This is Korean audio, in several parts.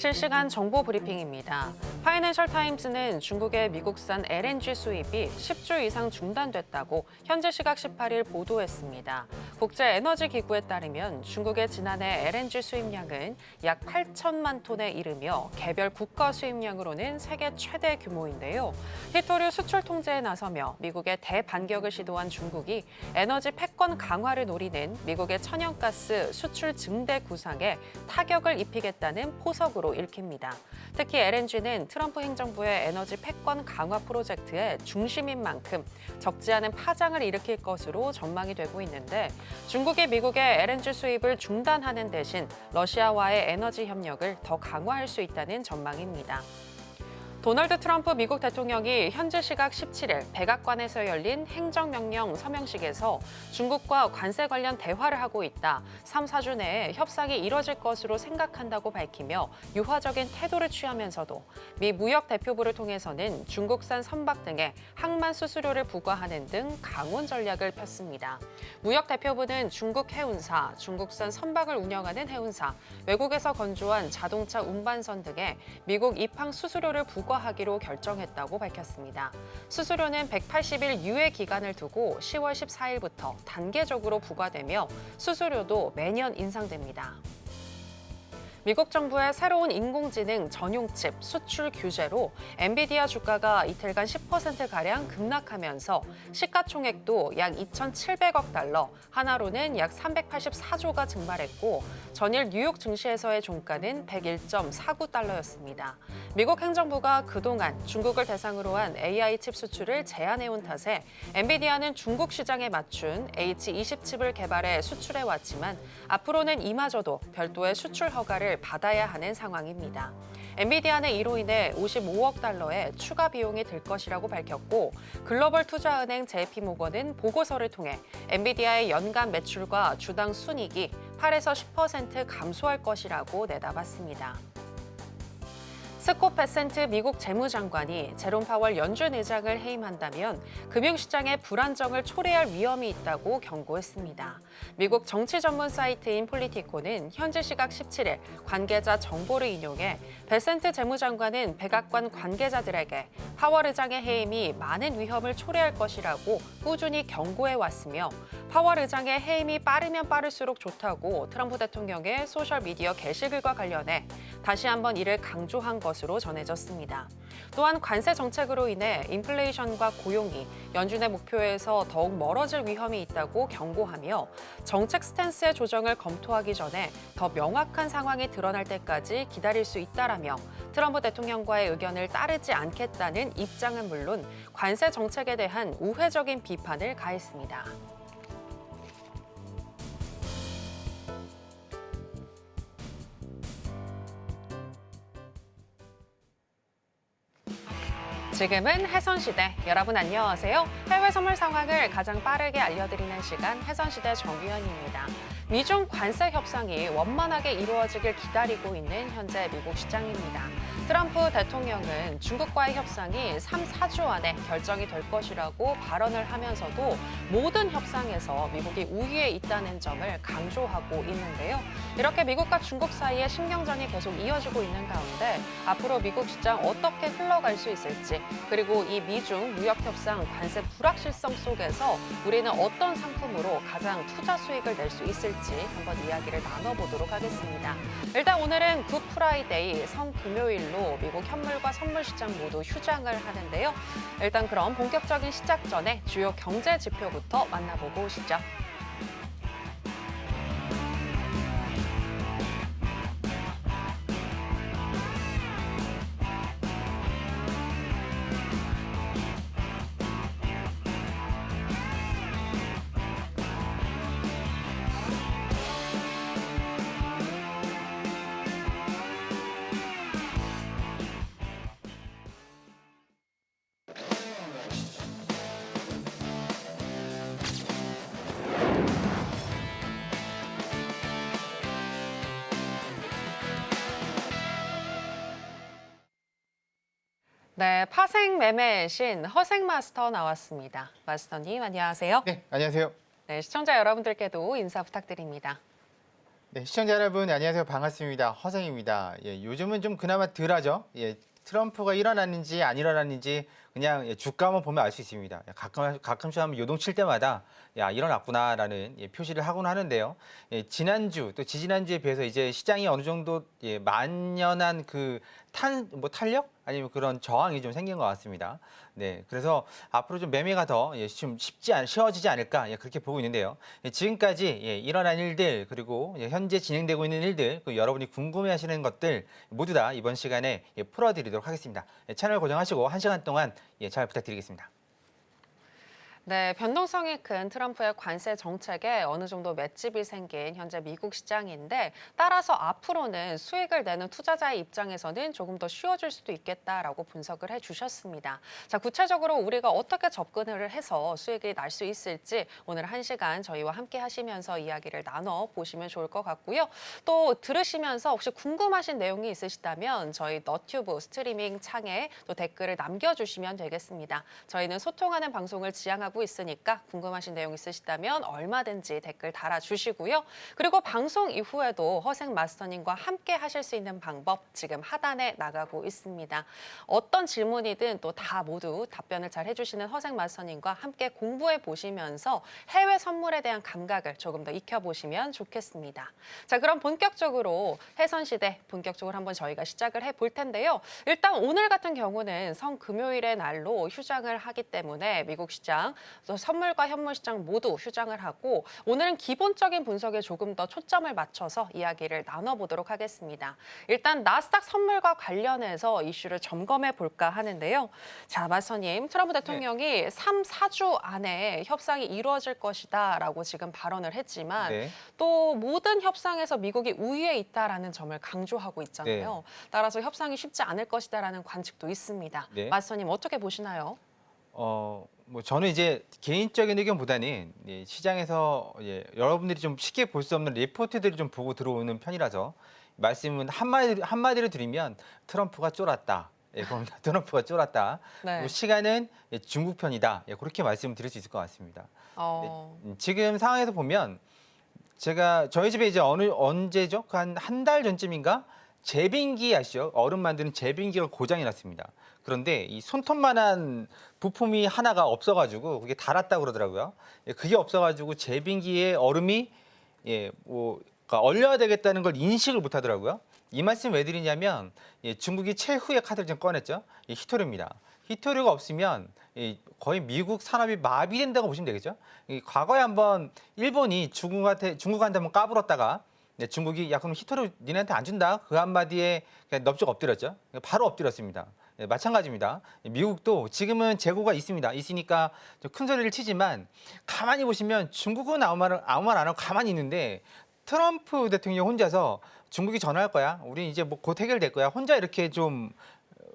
실시간 정보 브리핑입니다. 파이낸셜 타임즈는 중국의 미국산 LNG 수입이 10주 이상 중단됐다고 현지 시각 18일 보도했습니다. 국제에너지기구에 따르면 중국의 지난해 LNG 수입량은 약 8천만 톤에 이르며 개별 국가 수입량으로는 세계 최대 규모인데요. 히토류 수출 통제에 나서며 미국의 대반격을 시도한 중국이 에너지 패권 강화를 노리는 미국의 천연가스 수출 증대 구상에 타격을 입히겠다는 포석으로 읽힙니다. 특히 LNG는 트럼프 행정부의 에너지 패권 강화 프로젝트의 중심인 만큼 적지 않은 파장을 일으킬 것으로 전망이 되고 있는데 중국이 미국의 LNG 수입을 중단하는 대신 러시아와의 에너지 협력을 더 강화할 수 있다는 전망입니다. 도널드 트럼프 미국 대통령이 현지 시각 17일 백악관에서 열린 행정명령 서명식에서 중국과 관세 관련 대화를 하고 있다, 3, 4주 내에 협상이 이뤄질 것으로 생각한다고 밝히며 유화적인 태도를 취하면서도 미 무역 대표부를 통해서는 중국산 선박 등에 항만 수수료를 부과하는 등 강원 전략을 폈습니다. 무역 대표부는 중국 해운사, 중국산 선박을 운영하는 해운사, 외국에서 건조한 자동차 운반선 등에 미국 입항 수수료를 부과하기로 결정했다고 밝혔습니다. 수수료는 180일 유예 기간을 두고 10월 14일부터 단계적으로 부과되며 수수료도 매년 인상됩니다. 미국 정부의 새로운 인공지능 전용 칩 수출 규제로 엔비디아 주가가 이틀간 10%가량 급락하면서 시가총액도 약 2,700억 달러, 하나로는 약 384조가 증발했고 전일 뉴욕 증시에서의 종가는 101.49달러였습니다. 미국 행정부가 그동안 중국을 대상으로 한 AI 칩 수출을 제한해온 탓에 엔비디아는 중국 시장에 맞춘 H20 칩을 개발해 수출해왔지만 앞으로는 이마저도 별도의 수출 허가를 받아야 하는 상황입니다. 엔비디아는 이로 인해 55억 달러의 추가 비용이 들 것이라고 밝혔고 글로벌 투자은행 JP모건은 보고서를 통해 엔비디아의 연간 매출과 주당 순이익이 8에서 10% 감소할 것이라고 내다봤습니다. 스콧 베센트 미국 재무장관이 제롬 파월 연준 의장을 해임한다면 금융시장의 불안정을 초래할 위험이 있다고 경고했습니다. 미국 정치 전문 사이트인 폴리티코는 현지 시각 17일 관계자 정보를 인용해 베센트 재무장관은 백악관 관계자들에게 파월 의장의 해임이 많은 위험을 초래할 것이라고 꾸준히 경고해왔으며 파월 의장의 해임이 빠르면 빠를수록 좋다고 트럼프 대통령의 소셜미디어 게시글과 관련해 다시 한번 이를 강조한 것으로 전해졌습니다. 또한 관세 정책으로 인해 인플레이션과 고용이 연준의 목표에서 더욱 멀어질 위험이 있다고 경고하며 정책 스탠스의 조정을 검토하기 전에 더 명확한 상황이 드러날 때까지 기다릴 수 있다라며 트럼프 대통령과의 의견을 따르지 않겠다는 입장은 물론 관세 정책에 대한 우회적인 비판을 가했습니다. 지금은 해선시대. 여러분 안녕하세요. 해외 선물 상황을 가장 빠르게 알려드리는 시간 해선시대 정유현입니다. 미중 관세 협상이 원만하게 이루어지길 기다리고 있는 현재 미국 시장입니다. 트럼프 대통령은 중국과의 협상이 3, 4주 안에 결정이 될 것이라고 발언을 하면서도 모든 협상에서 미국이 우위에 있다는 점을 강조하고 있는데요. 이렇게 미국과 중국 사이의 신경전이 계속 이어지고 있는 가운데 앞으로 미국 시장 어떻게 흘러갈 수 있을지, 그리고 이 미중 무역 협상 관세 불확실성 속에서 우리는 어떤 상품으로 가장 투자 수익을 낼 수 있을지 한번 이야기를 나눠보도록 하겠습니다. 일단 오늘은 굿 프라이데이 성금요일로 미국 현물과 선물 시장 모두 휴장을 하는데요. 일단 그럼 본격적인 시작 전에 주요 경제 지표부터 만나보고 오시죠. 네, 파생 매매의 신 허생 마스터 나왔습니다. 마스터님 안녕하세요. 네, 안녕하세요. 네, 시청자 여러분들께도 인사 부탁드립니다. 네, 시청자 여러분 안녕하세요. 반갑습니다. 허생입니다. 요즘은 좀 그나마 덜하죠. 트럼프가 일어났는지 안 일어났는지 그냥 주가만 보면 알 수 있습니다. 가끔씩 한번 요동칠 때마다 일어났구나라는 표시를 하곤 하는데요. 지난주 또 지지난주에 비해서 이제 시장이 어느 정도 만연한 그 탄력 아니면 그런 저항이 좀 생긴 것 같습니다. 네, 그래서 앞으로 좀 매매가 더 좀 쉬워지지 않을까 그렇게 보고 있는데요. 지금까지 일어난 일들 그리고 현재 진행되고 있는 일들 여러분이 궁금해하시는 것들 모두 다 이번 시간에 풀어드리도록 하겠습니다. 채널 고정하시고 1시간 동안 잘 부탁드리겠습니다. 네, 변동성이 큰 트럼프의 관세 정책에 어느 정도 맷집이 생긴 현재 미국 시장인데 따라서 앞으로는 수익을 내는 투자자의 입장에서는 조금 더 쉬워질 수도 있겠다라고 분석을 해주셨습니다. 자, 구체적으로 우리가 어떻게 접근을 해서 수익이 날 수 있을지 오늘 1시간 저희와 함께 하시면서 이야기를 나눠보시면 좋을 것 같고요. 또 들으시면서 혹시 궁금하신 내용이 있으시다면 저희 너튜브 스트리밍 창에 또 댓글을 남겨주시면 되겠습니다. 저희는 소통하는 방송을 지향하고 있으니까 궁금하신 내용 있으시다면 얼마든지 댓글 달아주시고요. 그리고 방송 이후에도 허생 마스터님과 함께 하실 수 있는 방법 지금 하단에 나가고 있습니다. 어떤 질문이든 또 다 모두 답변을 잘 해주시는 허생 마스터님과 함께 공부해 보시면서 해외 선물에 대한 감각을 조금 더 익혀보시면 좋겠습니다. 자, 그럼 본격적으로 해선시대 본격적으로 한번 저희가 시작을 해볼 텐데요. 일단 오늘 같은 경우는 성금요일의 날로 휴장을 하기 때문에 미국 시장, 선물과 현물 시장 모두 휴장을 하고 오늘은 기본적인 분석에 조금 더 초점을 맞춰서 이야기를 나눠보도록 하겠습니다. 일단 나스닥 선물과 관련해서 이슈를 점검해 볼까 하는데요. 자, 마스터님, 트럼프 대통령이 3, 4주 안에 협상이 이루어질 것이다라고 지금 발언을 했지만 네. 또 모든 협상에서 미국이 우위에 있다라는 점을 강조하고 있잖아요. 따라서 협상이 쉽지 않을 것이다라는 관측도 있습니다. 네. 마스터님 어떻게 보시나요? 뭐 저는 이제 개인적인 의견보다는 시장에서 여러분들이 좀 쉽게 볼 수 없는 리포트들을 좀 보고 들어오는 편이라서 말씀은 한마디로 드리면 트럼프가 쫄았다. 그러니까 트럼프가 쫄았다. 네. 그리고 시간은 중국 편이다. 그렇게 말씀드릴 수 있을 것 같습니다. 지금 상황에서 보면 저희 집에 이제 언제죠? 한 달 전쯤인가? 제빙기 아시죠? 얼음 만드는 제빙기가 고장이 났습니다. 그런데 이 손톱만한 부품이 하나가 없어가지고 그게 닳았다고 그러더라고요. 그게 없어가지고 제빙기에 얼음이 그러니까 얼려야 되겠다는 걸 인식을 못 하더라고요. 이 말씀 왜 드리냐면 중국이 최후의 카드를 지금 꺼냈죠. 히토류입니다. 히토류가 없으면 거의 미국 산업이 마비된다고 보시면 되겠죠. 과거에 한번 일본이 중국한테 한번 까불었다가 중국이 그럼 히토류 니네한테 안 준다 그 한마디에 그냥 넙죽 엎드렸죠. 바로 엎드렸습니다. 마찬가지입니다. 미국도 지금은 재고가 있으니까 큰 소리를 치지만 가만히 보시면 중국은 아무 말 안 하고 가만히 있는데 트럼프 대통령 혼자서 중국이 전화할 거야. 우리 이제 뭐 곧 해결될 거야. 혼자 이렇게 좀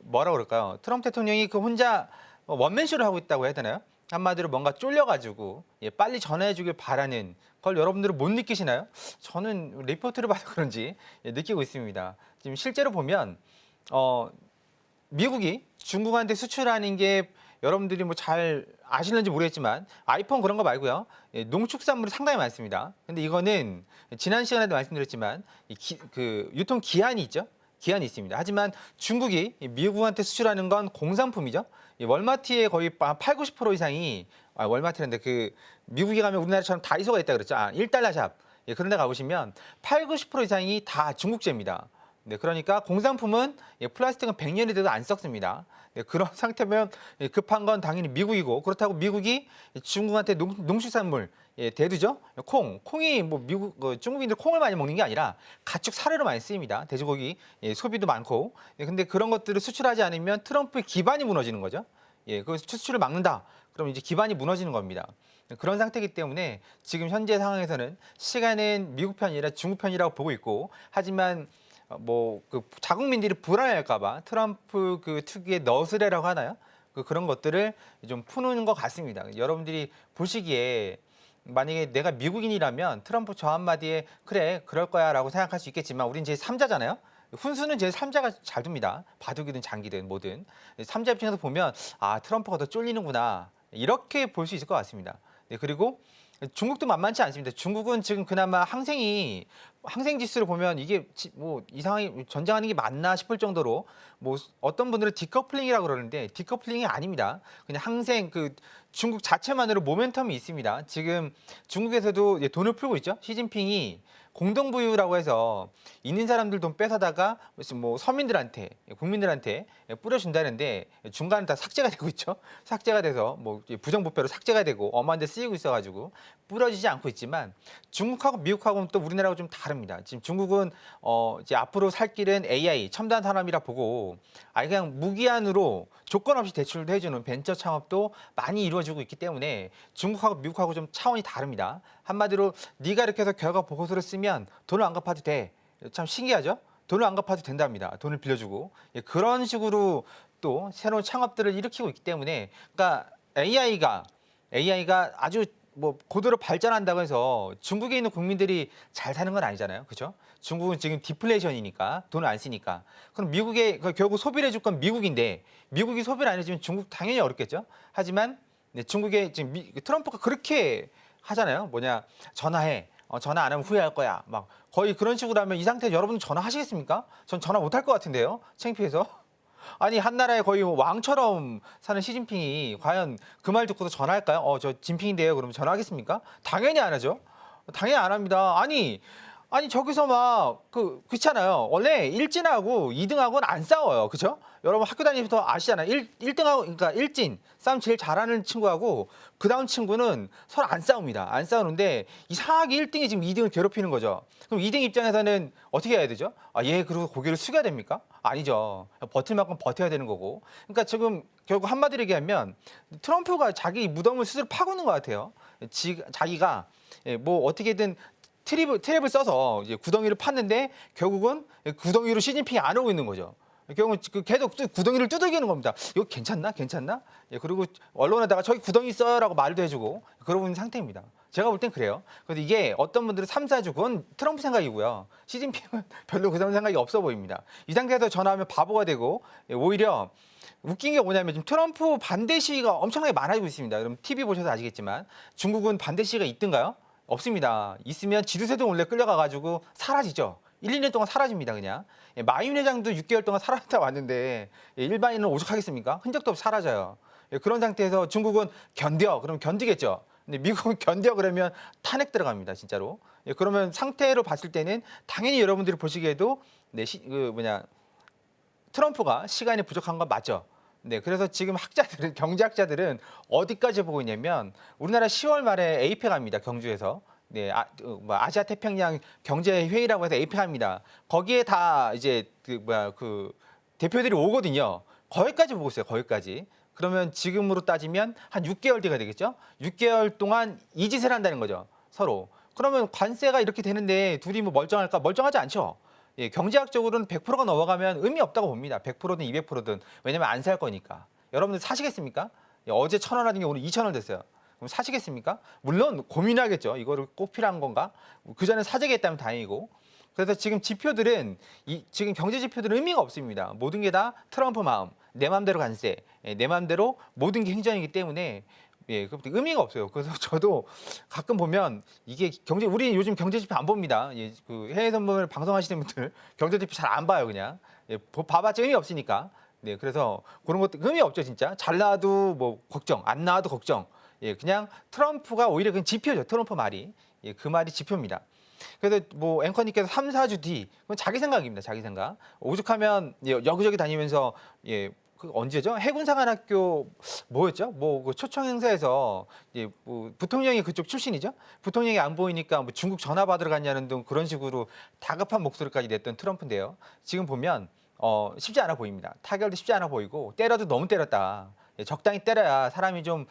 뭐라 그럴까요? 트럼프 대통령이 그 혼자 원맨쇼를 하고 있다고 해야 되나요? 한마디로 뭔가 쫄려가지고 빨리 전화해주길 바라는 걸 여러분들은 못 느끼시나요? 저는 리포트를 봐서 그런지 느끼고 있습니다. 지금 실제로 보면 미국이 중국한테 수출하는 게 여러분들이 뭐 잘 아실는지 모르겠지만 아이폰 그런 거 말고요. 농축산물이 상당히 많습니다. 근데 이거는 지난 시간에도 말씀드렸지만 그 유통 기한이 있죠. 기한이 있습니다. 하지만 중국이 미국한테 수출하는 건 공산품이죠. 월마트의 거의 8, 90% 이상이 월마트인데 그 미국에 가면 우리나라처럼 다이소가 있다 그랬죠. $1 샵. 그런 데 가보시면 8, 90% 이상이 다 중국제입니다. 네, 그러니까 공산품은 플라스틱은 100년이 돼도 안 썩습니다. 그런 상태면 급한 건 당연히 미국이고 그렇다고 미국이 중국한테 농축산물 대두죠. 콩이 뭐 중국인들 콩을 많이 먹는 게 아니라 가축 사료로 많이 쓰입니다. 돼지고기 소비도 많고. 근데 그런 것들을 수출하지 않으면 트럼프의 기반이 무너지는 거죠. 그 수출을 막는다. 그럼 이제 기반이 무너지는 겁니다. 그런 상태이기 때문에 지금 현재 상황에서는 시간은 미국 편이 아니라 중국 편이라고 보고 있고 하지만 그 자국민들이 불안할까봐 트럼프 그 특유의 너스레라고 하나요? 그런 것들을 좀 푸는 것 같습니다. 여러분들이 보시기에 만약에 내가 미국인이라면 트럼프 저 한마디에 그래 그럴 거야라고 생각할 수 있겠지만 우린 제3자잖아요. 훈수는 제3자가 잘 둡니다. 바둑이든 장기든 뭐든. 3자 입장에서 보면 트럼프가 더 쫄리는구나 이렇게 볼 수 있을 것 같습니다. 그리고 중국도 만만치 않습니다. 중국은 지금 그나마 항생이 항생 지수를 보면 이게 뭐 이상하게 전쟁하는 게 맞나 싶을 정도로 뭐 어떤 분들은 디커플링이라고 그러는데 디커플링이 아닙니다. 그냥 항생 중국 자체만으로 모멘텀이 있습니다. 지금 중국에서도 이제 돈을 풀고 있죠. 시진핑이 공동부유라고 해서 있는 사람들 돈 뺏어다가 무슨 뭐 서민들한테 국민들한테 뿌려준다는데 중간에 다 삭제가 되고 있죠. 삭제가 돼서 뭐 부정부패로 삭제가 되고 엄한 데 쓰이고 있어가지고 뿌려지지 않고 있지만 중국하고 미국하고는 또 우리나라하고 좀 다릅니다. 지금 중국은 이제 앞으로 살 길은 AI 첨단 산업이라 보고 아예 그냥 무기한으로 조건 없이 대출도 해주는 벤처 창업도 많이 이루어지고 있기 때문에 중국하고 미국하고 좀 차원이 다릅니다. 한마디로 네가 이렇게 해서 결과 보고서를 쓰면 돈을 안 갚아도 돼. 참 신기하죠? 돈을 안 갚아도 된답니다. 돈을 빌려주고 그런 식으로 또 새로운 창업들을 일으키고 있기 때문에 그러니까 AI가 아주 뭐 고도로 발전한다고 해서 중국에 있는 국민들이 잘 사는 건 아니잖아요. 그렇죠? 중국은 지금 디플레이션이니까 돈을 안 쓰니까. 그럼 미국에 결국 소비를 해줄 건 미국인데 미국이 소비를 안 해주면 중국 당연히 어렵겠죠. 하지만 네, 중국에 지금 트럼프가 그렇게 하잖아요. 뭐냐 전화해. 전화 안 하면 후회할 거야. 막 거의 그런 식으로 하면 이 상태에서 여러분 전화하시겠습니까? 전 전화 못 할 것 같은데요. 창피해서. 아니 한 나라에 거의 왕처럼 사는 시진핑이 과연 그 말 듣고도 전화할까요? 저 진핑인데요. 그러면 전화하겠습니까? 당연히 안 하죠. 당연히 안 합니다. 아니 저기서 막 그렇잖아요. 원래 1진하고 2등하고는 안 싸워요. 그죠? 여러분 학교 다니면서 아시잖아요. 1등하고 그러니까 1진 싸움 제일 잘하는 친구하고 그다음 친구는 서로 안 싸웁니다. 안 싸우는데 이상하게 1등이 지금 2등을 괴롭히는 거죠. 그럼 2등 입장에서는 어떻게 해야 되죠? 그리고 고개를 숙여야 됩니까? 아니죠. 버틸 만큼 버텨야 되는 거고. 그러니까 지금 결국 한마디로 얘기하면 트럼프가 자기 무덤을 스스로 파고 있는 것 같아요. 자기가 뭐 어떻게든 트랩을 써서 이제 구덩이를 팠는데 결국은 구덩이로 시진핑이 안 오고 있는 거죠. 결국은 계속 구덩이를 두들기는 겁니다. 이거 괜찮나? 괜찮나? 그리고 언론에다가 저기 구덩이 있어요라고 말도 해주고 그러고 있는 상태입니다. 제가 볼 땐 그래요. 그래서 이게 어떤 분들은 3, 4주 그건 트럼프 생각이고요. 시진핑은 별로 그런 생각이 없어 보입니다. 이 상태에서 전화하면 바보가 되고 오히려 웃긴 게 뭐냐면 지금 트럼프 반대 시위가 엄청나게 많아지고 있습니다. 그럼 TV 보셔서 아시겠지만 중국은 반대 시위가 있던가요? 없습니다. 있으면 지두세도 원래 끌려가가지고 사라지죠. 1, 2년 동안 사라집니다, 그냥. 마윈 회장도 6개월 동안 살았다 왔는데 일반인은 오죽하겠습니까? 흔적도 없이 사라져요. 그런 상태에서 중국은 견뎌, 그럼 견디겠죠. 근데 미국은 견뎌 그러면 탄핵 들어갑니다, 진짜로. 그러면 상태로 봤을 때는 당연히 여러분들이 보시기에도 트럼프가 시간이 부족한 건 맞죠. 네, 그래서 지금 경제학자들은 어디까지 보고 있냐면 우리나라 10월 말에 에이펙 합니다. 경주에서. 네, 아시아 태평양 경제 회의라고 해서 에이펙 합니다. 거기에 다 이제 대표들이 오거든요. 거기까지 보고 있어요. 거기까지. 그러면 지금으로 따지면 한 6개월 뒤가 되겠죠? 6개월 동안 이 짓을 한다는 거죠. 서로. 그러면 관세가 이렇게 되는데 둘이 뭐 멀쩡할까? 멀쩡하지 않죠. 경제학적으로는 100%가 넘어가면 의미 없다고 봅니다. 100%든 200%든. 왜냐면 안 살 거니까. 여러분들 사시겠습니까? 어제 1,000원 하던 게 오늘 2,000원 됐어요. 그럼 사시겠습니까? 물론 고민하겠죠. 이거를 꼭 필요한 건가? 그전에 사재기했다면 다행이고. 그래서 지금 지금 경제 지표들은 의미가 없습니다. 모든 게 다 트럼프 마음, 내 마음대로 관세, 내 마음대로 모든 게 행정이기 때문에 의미가 없어요. 그래서 저도 가끔 보면 이게 우리 요즘 경제 지표 안 봅니다. 해외 선물 방송하시는 분들 경제 지표 잘 안 봐요, 그냥. 봐봤자 의미 없으니까. 네, 그래서 그런 것도 의미 없죠, 진짜. 잘 나와도 뭐 걱정, 안 나와도 걱정. 그냥 트럼프가 오히려 그냥 지표죠, 트럼프 말이. 그 말이 지표입니다. 그래서 뭐 앵커님께서 3, 4주 뒤, 그건 자기 생각입니다, 자기 생각. 오죽하면 여기저기 다니면서 언제죠? 해군사관학교 뭐였죠? 그 초청 행사에서 뭐 부통령이 그쪽 출신이죠? 부통령이 안 보이니까 뭐 중국 전화 받으러 갔냐는 등 그런 식으로 다급한 목소리까지 냈던 트럼프인데요. 지금 보면 쉽지 않아 보입니다. 타결도 쉽지 않아 보이고 때려도 너무 때렸다. 적당히 때려야 사람이 좀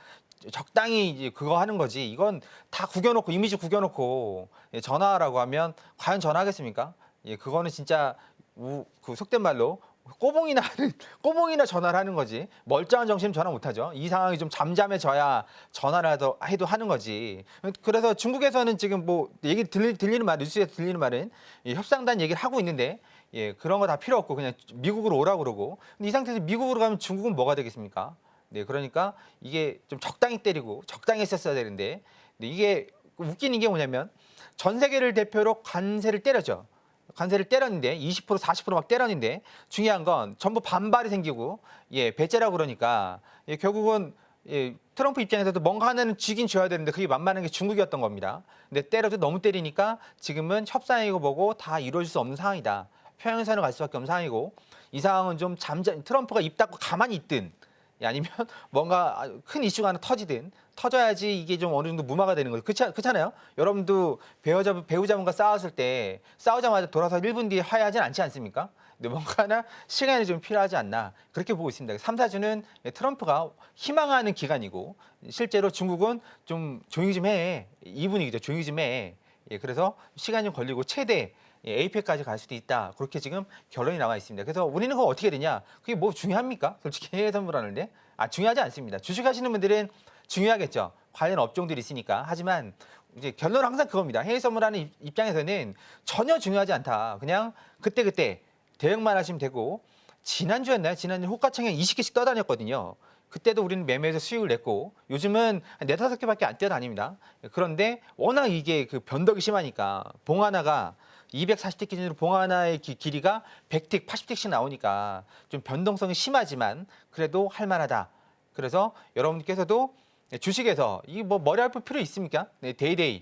적당히 이제 그거 하는 거지. 이건 다 구겨놓고 이미지 구겨놓고 전화라고 하면 과연 전화하겠습니까? 그거는 진짜 속된 말로 꼬봉이나 전화를 하는 거지. 멀쩡한 정신은 전화 못하죠. 이 상황이 좀 잠잠해져야 전화를 해도 하는 거지. 그래서 중국에서는 지금 뭐 얘기 들리는 말, 뉴스에서 들리는 말은 협상단 얘기를 하고 있는데 그런 거 다 필요 없고 그냥 미국으로 오라고 그러고. 근데 이 상태에서 미국으로 가면 중국은 뭐가 되겠습니까? 네, 그러니까 이게 좀 적당히 때리고 적당히 했었어야 되는데 이게 웃기는 게 뭐냐면 전 세계를 대표로 관세를 때렸죠. 관세를 때렸는데 20% 40%막 때렸는데 중요한 건 전부 반발이 생기고 배째라고 그러니까 결국은 트럼프 입장에서도 뭔가 하나는 쥐긴 쥐어야 되는데 그게 만만한 게 중국이었던 겁니다. 근데 때려도 너무 때리니까 지금은 협상이고 뭐고 다 이루어질 수 없는 상황이다. 평행선을 갈 수밖에 없는 상황이고 이 상황은 좀 트럼프가 입 닫고 가만히 있든 아니면 뭔가 큰 이슈가 하나 터져야지 이게 좀 어느 정도 무마가 되는 거죠. 그렇잖아요. 여러분도 배우자분과 싸웠을 때 싸우자마자 돌아서 1분 뒤에 화해하진 않지 않습니까? 근데 뭔가 하나 시간이 좀 필요하지 않나 그렇게 보고 있습니다. 3, 4주는 트럼프가 희망하는 기간이고 실제로 중국은 좀 조용히 좀 해. 이 분위기죠. 조용히 좀 해. 그래서 시간이 좀 걸리고 최대 APEC까지 갈 수도 있다. 그렇게 지금 결론이 나와 있습니다. 그래서 우리는 그거 어떻게 되냐? 그게 뭐 중요합니까? 솔직히 해외 선물하는데 중요하지 않습니다. 주식하시는 분들은 중요하겠죠. 관련 업종들이 있으니까. 하지만 이제 결론은 항상 그겁니다. 해외 선물하는 입장에서는 전혀 중요하지 않다. 그냥 그때 대응만 하시면 되고 지난주였나요? 지난주 호가창에 20개씩 떠다녔거든요. 그때도 우리는 매매에서 수익을 냈고 요즘은 한 4-5개밖에 안 뛰어다닙니다. 그런데 워낙 이게 그 변덕이 심하니까 봉 하나가 240틱 기준으로 봉 하나의 길이가 100틱, 80틱씩 나오니까 좀 변동성이 심하지만 그래도 할 만하다. 그래서 여러분께서도 주식에서 이 뭐 머리 아플 필요 있습니까? 데이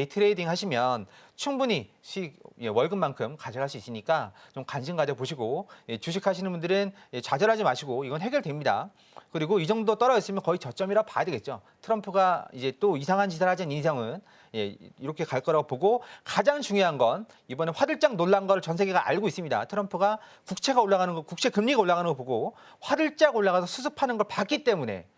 트레이딩 하시면 충분히 수익 월급만큼 가져갈 수 있으니까 좀 관심 가져보시고 주식 하시는 분들은 좌절하지 마시고 이건 해결됩니다. 그리고 이 정도 떨어졌으면 거의 저점이라 봐야 되겠죠. 트럼프가 이제 또 이상한 짓을 하지 않는 이상은 이렇게 갈 거라고 보고 가장 중요한 건 이번에 화들짝 놀란 걸 전 세계가 알고 있습니다. 트럼프가 국채가 올라가는 거, 국채 금리가 올라가는 거 보고 화들짝 올라가서 수습하는 걸 봤기 때문에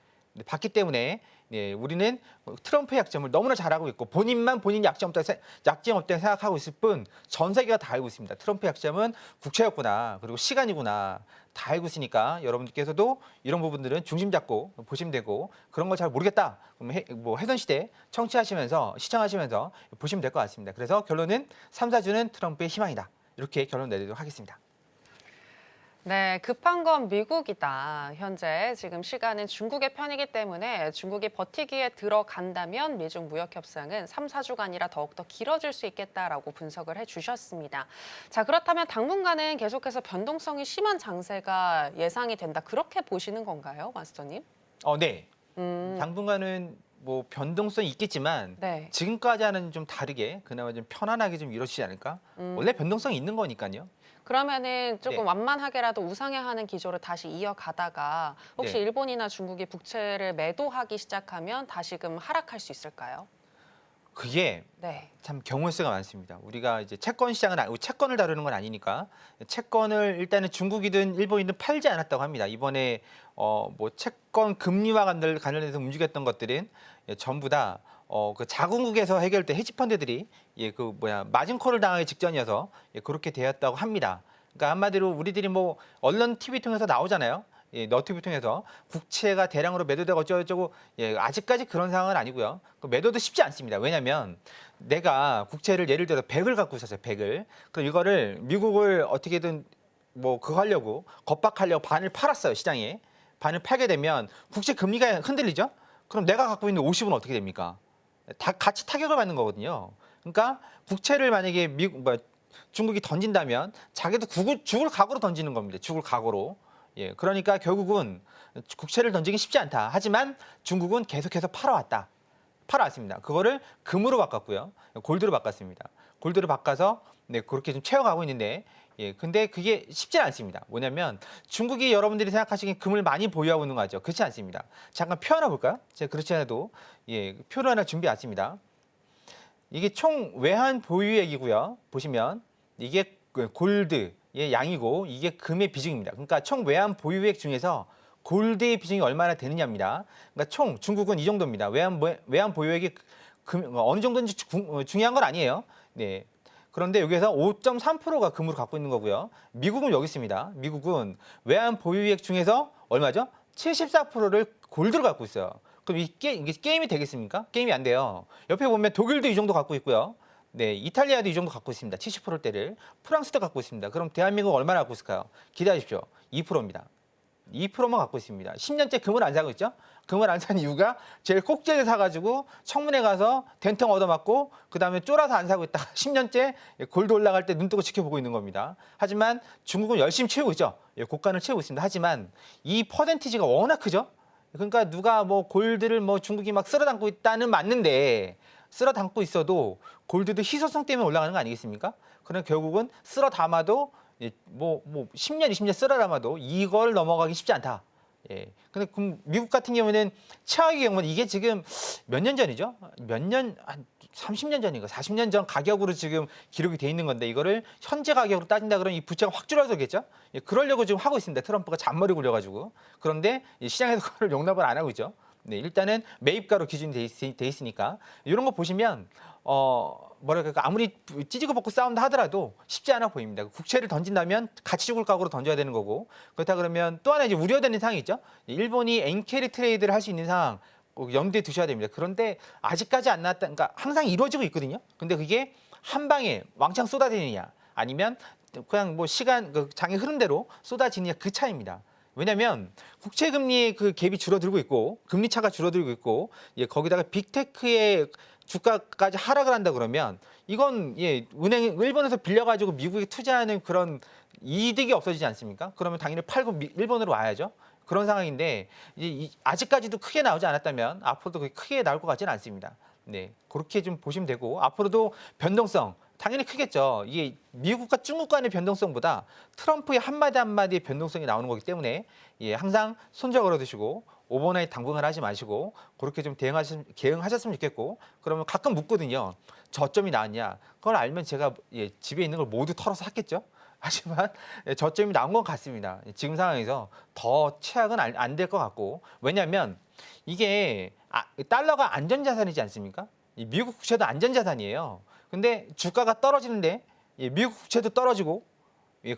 우리는 트럼프의 약점을 너무나 잘 알고 있고 본인만 본인 약점 없다고 생각하고 있을 뿐 전 세계가 다 알고 있습니다. 트럼프 약점은 국채였구나. 그리고 시간이구나. 다 알고 있으니까 여러분들께서도 이런 부분들은 중심 잡고 보시면 되고 그런 걸 잘 모르겠다. 그럼 해선시대 시청하시면서 보시면 될 것 같습니다. 그래서 결론은 3, 4주는 트럼프의 희망이다. 이렇게 결론 내리도록 하겠습니다. 네, 급한 건 미국이다. 현재 지금 시간은 중국의 편이기 때문에 중국이 버티기에 들어간다면 미중 무역 협상은 3, 4주가 아니라 더욱더 길어질 수 있겠다라고 분석을 해주셨습니다. 자, 그렇다면 당분간은 계속해서 변동성이 심한 장세가 예상이 된다. 그렇게 보시는 건가요, 마스터님? 네. 당분간은 뭐 변동성이 있겠지만 네. 지금까지와는 좀 다르게 그나마 좀 편안하게 좀 이루어지지 않을까? 원래 변동성이 있는 거니까요. 그러면은 조금 네. 완만하게라도 우상향하는 기조를 다시 이어가다가 혹시 네. 일본이나 중국이 부채를 매도하기 시작하면 다시금 하락할 수 있을까요? 그게 네. 참 경우의 수가 많습니다. 우리가 이제 채권 시장은 채권을 다루는 건 아니니까 채권을 일단은 중국이든 일본이든 팔지 않았다고 합니다. 이번에 뭐 채권 금리와 관련해서 움직였던 것들은 전부 다 그 자국에서 해결된 헤지펀드들이 마진콜을 당하기 직전이어서 그렇게 되었다고 합니다. 그러니까 한마디로 우리들이 뭐 언론 TV 통해서 나오잖아요. 너튜브 통해서 국채가 대량으로 매도되고 어쩌고저쩌고 아직까지 그런 상황은 아니고요. 매도도 쉽지 않습니다. 왜냐하면 내가 국채를 예를 들어서 100을 갖고 있었어요. 100을. 그럼 이거를 미국을 어떻게든 뭐 그거 하려고 겁박하려고 반을 팔았어요. 시장에. 반을 팔게 되면 국채 금리가 흔들리죠. 그럼 내가 갖고 있는 50은 어떻게 됩니까? 다 같이 타격을 받는 거거든요. 그러니까 국채를 만약에 중국이 던진다면 자기도 죽을 각오로 던지는 겁니다. 죽을 각오로. 그러니까 결국은 국채를 던지기 쉽지 않다. 하지만 중국은 계속해서 팔아왔습니다. 그거를 금으로 바꿨고요. 골드로 바꿨습니다. 골드로 바꿔서 그렇게 좀 채워가고 있는데 근데 그게 쉽지 않습니다. 뭐냐면 중국이 여러분들이 생각하시기엔 금을 많이 보유하고 있는 거죠. 그렇지 않습니다. 잠깐 표 하나 볼까요? 제가 그렇지 않아도 표를 하나 준비해 왔습니다. 이게 총 외환 보유액이고요. 보시면 이게 골드의 양이고 이게 금의 비중입니다. 그러니까 총 외환 보유액 중에서 골드의 비중이 얼마나 되느냐입니다. 그러니까 총 중국은 이 정도입니다. 외환 보유액이 어느 정도인지 중요한 건 아니에요. 네. 그런데 여기에서 5.3%가 금으로 갖고 있는 거고요. 미국은 여기 있습니다. 미국은 외환 보유액 중에서 얼마죠? 74%를 골드로 갖고 있어요. 그럼 이게 게임이 되겠습니까? 게임이 안 돼요. 옆에 보면 독일도 이 정도 갖고 있고요. 네, 이탈리아도 이 정도 갖고 있습니다. 70%대를. 프랑스도 갖고 있습니다. 그럼 대한민국 얼마나 갖고 있을까요? 기대하십시오. 2%입니다. 2%만 갖고 있습니다. 10년째 금을 안 사고 있죠. 금을 안 산 이유가 제일 꼭지를 사가지고 청문회 가서 된통 얻어맞고 그다음에 쫄아서 안 사고 있다가 10년째 골드 올라갈 때 눈 뜨고 지켜보고 있는 겁니다. 하지만 중국은 열심히 채우고 있죠. 고가를 채우고 있습니다. 하지만 이 퍼센티지가 워낙 크죠. 그러니까 누가 뭐 골드를 뭐 중국이 막 쓸어담고 있다는 맞는데 쓸어담고 있어도 골드도 희소성 때문에 올라가는 거 아니겠습니까? 그럼 결국은 쓸어 담아도 뭐 10년, 20년 쓸어 담아도 이걸 넘어가기 쉽지 않다. 예. 근데 미국 같은 경우는 최악의 경우는 이게 지금 몇 년 전이죠? 한 30년 전인가 40년 전 가격으로 지금 기록이 돼 있는 건데 이거를 현재 가격으로 따진다 그러면 이 부채가 확 줄어들겠죠? 예, 그러려고 지금 하고 있습니다. 트럼프가 잔머리 굴려가지고. 그런데 시장에서 그걸 용납을 안 하고 있죠. 네, 일단은 매입가로 기준이 돼 있으니까 이런 거 보시면 뭐랄까 아무리 찌지고 볶고 싸운다 하더라도 쉽지 않아 보입니다. 국채를 던진다면 가치 죽을 각오로 던져야 되는 거고 그렇다 그러면 또 하나 이제 우려되는 상황이 있죠. 일본이 엔캐리 트레이드를 할 수 있는 상황 꼭 염두에 두셔야 됩니다. 그런데 아직까지 안 나왔다. 그러니까 항상 이루어지고 있거든요. 근데 그게 한 방에 왕창 쏟아지느냐 아니면 그냥 뭐 시간 그 장의 흐름대로 쏟아지느냐 그 차이입니다. 왜냐하면 국채 금리의 그 갭이 줄어들고 있고 금리 차가 줄어들고 있고 거기다가 빅테크의 주가까지 하락을 한다 그러면 이건 은행 일본에서 빌려가지고 미국에 투자하는 그런 이득이 없어지지 않습니까? 그러면 당연히 팔고 일본으로 와야죠. 그런 상황인데 아직까지도 크게 나오지 않았다면 앞으로도 그렇게 크게 나올 것 같지는 않습니다. 네, 그렇게 좀 보시면 되고 앞으로도 변동성 당연히 크겠죠. 이게 미국과 중국 간의 변동성보다 트럼프의 한마디 한마디의 변동성이 나오는 거기 때문에 항상 손절 걸어두시고 오버나잇 당분간 하지 마시고 그렇게 좀 대응하셨으면 좋겠고 그러면 가끔 묻거든요. 저점이 나왔냐? 그걸 알면 제가 집에 있는 걸 모두 털어서 샀겠죠. 하지만 저점이 나온 것 같습니다. 지금 상황에서 더 최악은 안 될 것 같고 왜냐하면 이게 달러가 안전자산이지 않습니까? 미국 국채도 안전자산이에요. 근데 주가가 떨어지는데 미국 국채도 떨어지고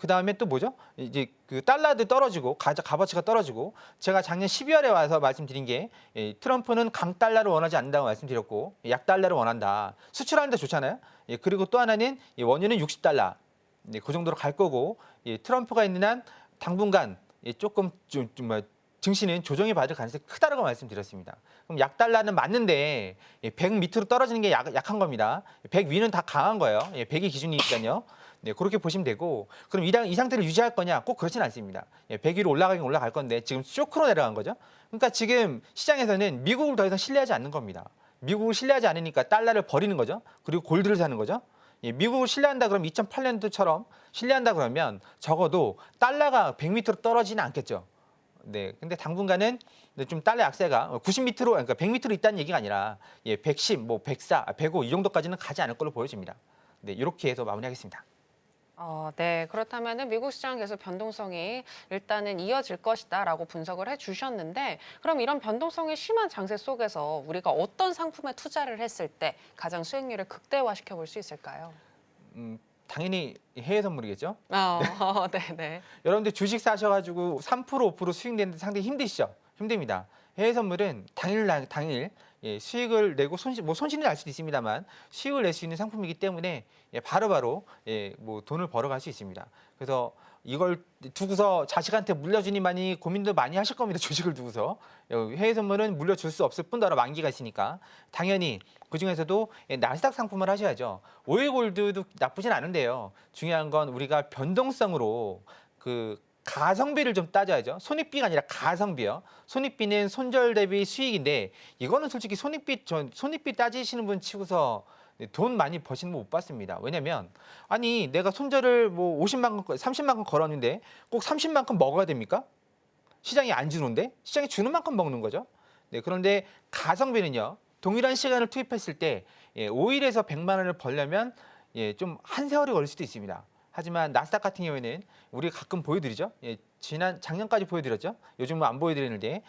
그 다음에 또 뭐죠? 이제 그 달러도 떨어지고 값어치가 떨어지고 제가 작년 12월에 와서 말씀드린 게 트럼프는 강달러를 원하지 않는다고 말씀드렸고 약달러를 원한다. 수출하는데 좋잖아요. 그리고 또 하나는 원유는 60달러. 그 정도로 갈 거고 트럼프가 있는 한 당분간 조금 증시는 조정이 받을 가능성이 크다라고 말씀드렸습니다. 그럼 약달러는 맞는데 100 밑으로 떨어지는 게 약한 겁니다. 100 위는 다 강한 거예요. 100이 기준이니까요. 네, 그렇게 보시면 되고 그럼 이 상태를 유지할 거냐? 꼭 그렇진 않습니다. 100 위로 올라가긴 올라갈 건데 지금 쇼크로 내려간 거죠. 그러니까 지금 시장에서는 미국을 더 이상 신뢰하지 않는 겁니다. 미국을 신뢰하지 않으니까 달러를 버리는 거죠. 그리고 골드를 사는 거죠. 미국을 신뢰한다 그러면 2008년도처럼 신뢰한다 그러면 적어도 달러가 100m로 떨어지지는 않겠죠. 네, 근데 당분간은 좀 달러 약세가 90m로 그러니까 100m로 있다는 얘기가 아니라 110, 뭐 104, 105 이 정도까지는 가지 않을 걸로 보여집니다. 네, 이렇게 해서 마무리하겠습니다. 네. 그렇다면 미국 시장 계속 변동성이 일단은 이어질 것이다라고 분석을 해주셨는데 그럼 이런 변동성이 심한 장세 속에서 우리가 어떤 상품에 투자를 했을 때 가장 수익률을 극대화시켜 볼 수 있을까요? 당연히 해외 선물이겠죠. 네네. 여러분들 주식 사셔가지고 3% 5% 수익 내는데 상당히 힘드시죠? 힘듭니다. 해외 선물은 당일 수익을 내고 손실이 날 수도 있습니다만 수익을 낼 수 있는 상품이기 때문에 바로바로 뭐 돈을 벌어갈 수 있습니다. 그래서 이걸 두고서 자식한테 물려주니만이 고민도 많이 하실 겁니다. 주식을 두고서 해외 선물은 물려줄 수 없을 뿐더러 만기가 있으니까 당연히 그 중에서도 나스닥 상품을 하셔야죠. 오일 골드도 나쁘진 않은데요. 중요한 건 우리가 변동성으로 그 가성비를 좀 따져야죠. 손익비가 아니라 가성비요. 손익비는 손절 대비 수익인데 이거는 솔직히 손익비 따지시는 분 치고서 돈 많이 버시는 분 못 봤습니다. 왜냐면 아니 내가 손절을 뭐 50만큼, 30만큼 걸었는데 꼭 30만큼 먹어야 됩니까? 시장이 안 주는데 시장이 주는 만큼 먹는 거죠. 네, 그런데 가성비는요. 동일한 시간을 투입했을 때 5일에서 100만 원을 벌려면 좀 한 세월이 걸릴 수도 있습니다. 하지만 나스닥 같은 경우에는 우리가 가끔 보여드리죠. 작년까지 보여드렸죠. 요즘은 안 보여드리는데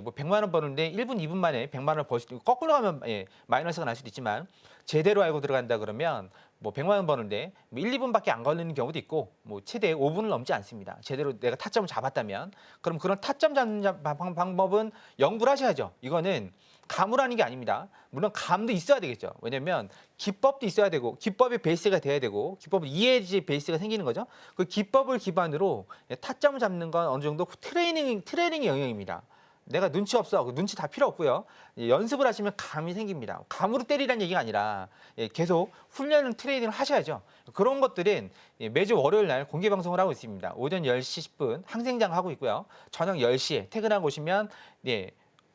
뭐 100만 원 버는데 1분, 2분 만에 100만 원을 벌 수도 있고 거꾸로 가면 마이너스가 날 수도 있지만 제대로 알고 들어간다 그러면 뭐 100만 원 버는데 뭐 1, 2분밖에 안 걸리는 경우도 있고 뭐 최대 5분을 넘지 않습니다. 제대로 내가 타점을 잡았다면 그럼 그런 타점 잡는 방법은 연구를 하셔야죠. 이거는 감으라는 게 아닙니다. 물론 감도 있어야 되겠죠. 왜냐하면 기법도 있어야 되고 기법의 베이스가 돼야 되고 기법을 이해해야지 베이스가 생기는 거죠. 그 기법을 기반으로 타점을 잡는 건 어느 정도 트레이닝의 영역입니다. 내가 눈치 없어. 눈치 다 필요 없고요. 연습을 하시면 감이 생깁니다. 감으로 때리라는 얘기가 아니라 계속 훈련을 트레이닝을 하셔야죠. 그런 것들은 매주 월요일 날 공개 방송을 하고 있습니다. 오전 10시 10분 항생장 하고 있고요. 저녁 10시에 퇴근하고 오시면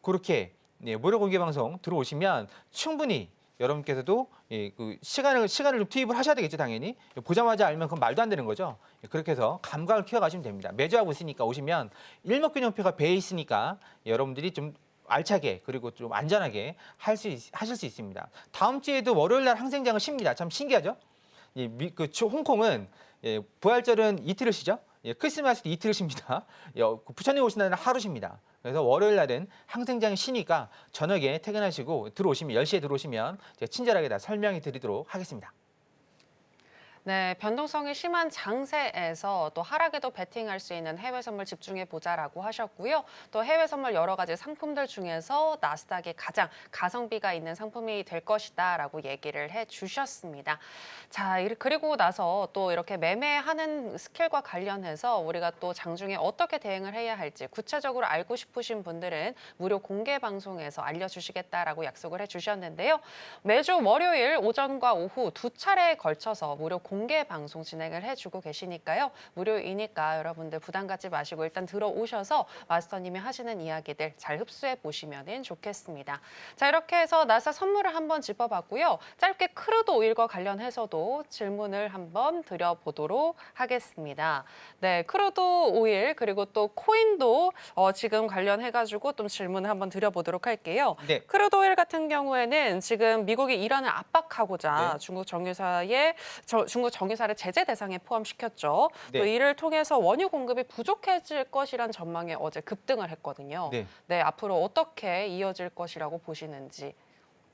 그렇게 무료 공개 방송 들어오시면 충분히 여러분께서도 그 시간을 좀 투입을 하셔야 되겠죠, 당연히. 보자마자 알면 그건 말도 안 되는 거죠. 그렇게 해서 감각을 키워가시면 됩니다. 매주 하고 있으니까 오시면 일목균형표가 배에 있으니까 여러분들이 좀 알차게 그리고 좀 안전하게 하실 수 있습니다. 다음 주에도 월요일 날 항생장을 쉽니다. 참 신기하죠? 홍콩은 부활절은 이틀을 쉬죠. 크리스마스도 이틀을 쉽니다. 부처님 오신 날은 하루 쉽니다. 그래서 월요일 날은 항생장이 쉬니까 저녁에 퇴근하시고 들어오시면 10시에 들어오시면 제가 친절하게 다 설명해 드리도록 하겠습니다. 네, 변동성이 심한 장세에서 또 하락에도 베팅할 수 있는 해외 선물 집중해 보자라고 하셨고요. 또 해외 선물 여러 가지 상품들 중에서 나스닥이 가장 가성비가 있는 상품이 될 것이다라고 얘기를 해 주셨습니다. 자, 그리고 나서 또 이렇게 매매하는 스킬과 관련해서 우리가 또 장중에 어떻게 대응을 해야 할지 구체적으로 알고 싶으신 분들은 무료 공개 방송에서 알려주시겠다라고 약속을 해 주셨는데요. 매주 월요일 오전과 오후 두 차례에 걸쳐서 무료 공개 방송 진행을 해주고 계시니까요. 무료이니까 여러분들 부담 갖지 마시고 일단 들어오셔서 마스터님이 하시는 이야기들 잘 흡수해 보시면 좋겠습니다. 자, 이렇게 해서 나사 선물을 한번 짚어봤고요. 짧게 크루드 오일과 관련해서도 질문을 한번 드려보도록 하겠습니다. 네, 크루드 오일 그리고 또 코인도 지금 관련해가지고 좀 질문을 한번 드려보도록 할게요. 네. 크루드 오일 같은 경우에는 지금 미국이 이란을 압박하고자 네. 중국 정유사를 제재 대상에 포함시켰죠. 네. 또 이를 통해서 원유 공급이 부족해질 것이란 전망에 어제 급등을 했거든요. 네. 네, 앞으로 어떻게 이어질 것이라고 보시는지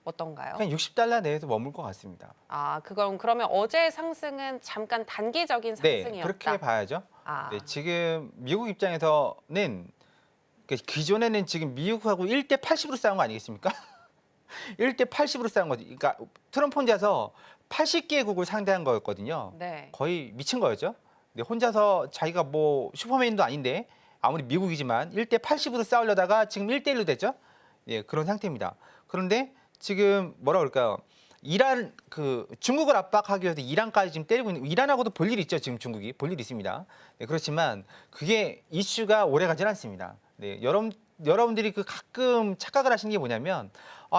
어떤가요? 그냥 60달러 내에서 머물 것 같습니다. 아, 그러면 어제의 상승은 잠깐 단기적인 상승이었다. 네, 그렇게 봐야죠. 아, 네, 지금 미국 입장에서는 기존에는 지금 미국하고 1대 80으로 싸운 거 아니겠습니까? 1대 80으로 싸운 거지. 그러니까 트럼프 혼자서 80개국을 상대한 거였거든요. 네. 거의 미친 거였죠. 근데 혼자서 자기가 뭐 슈퍼맨도 아닌데 아무리 미국이지만 1대 80으로 싸우려다가 지금 1대 1로 됐죠. 예, 그런 상태입니다. 그런데 지금 뭐라 그럴까요? 중국을 압박하기 위해서 이란까지 지금 때리고 있는, 이란하고도 볼 일이 있죠. 지금 중국이 볼 일이 있습니다. 네, 그렇지만 그게 이슈가 오래 가진 않습니다. 네, 여러분들이 가끔 착각을 하시는 게 뭐냐면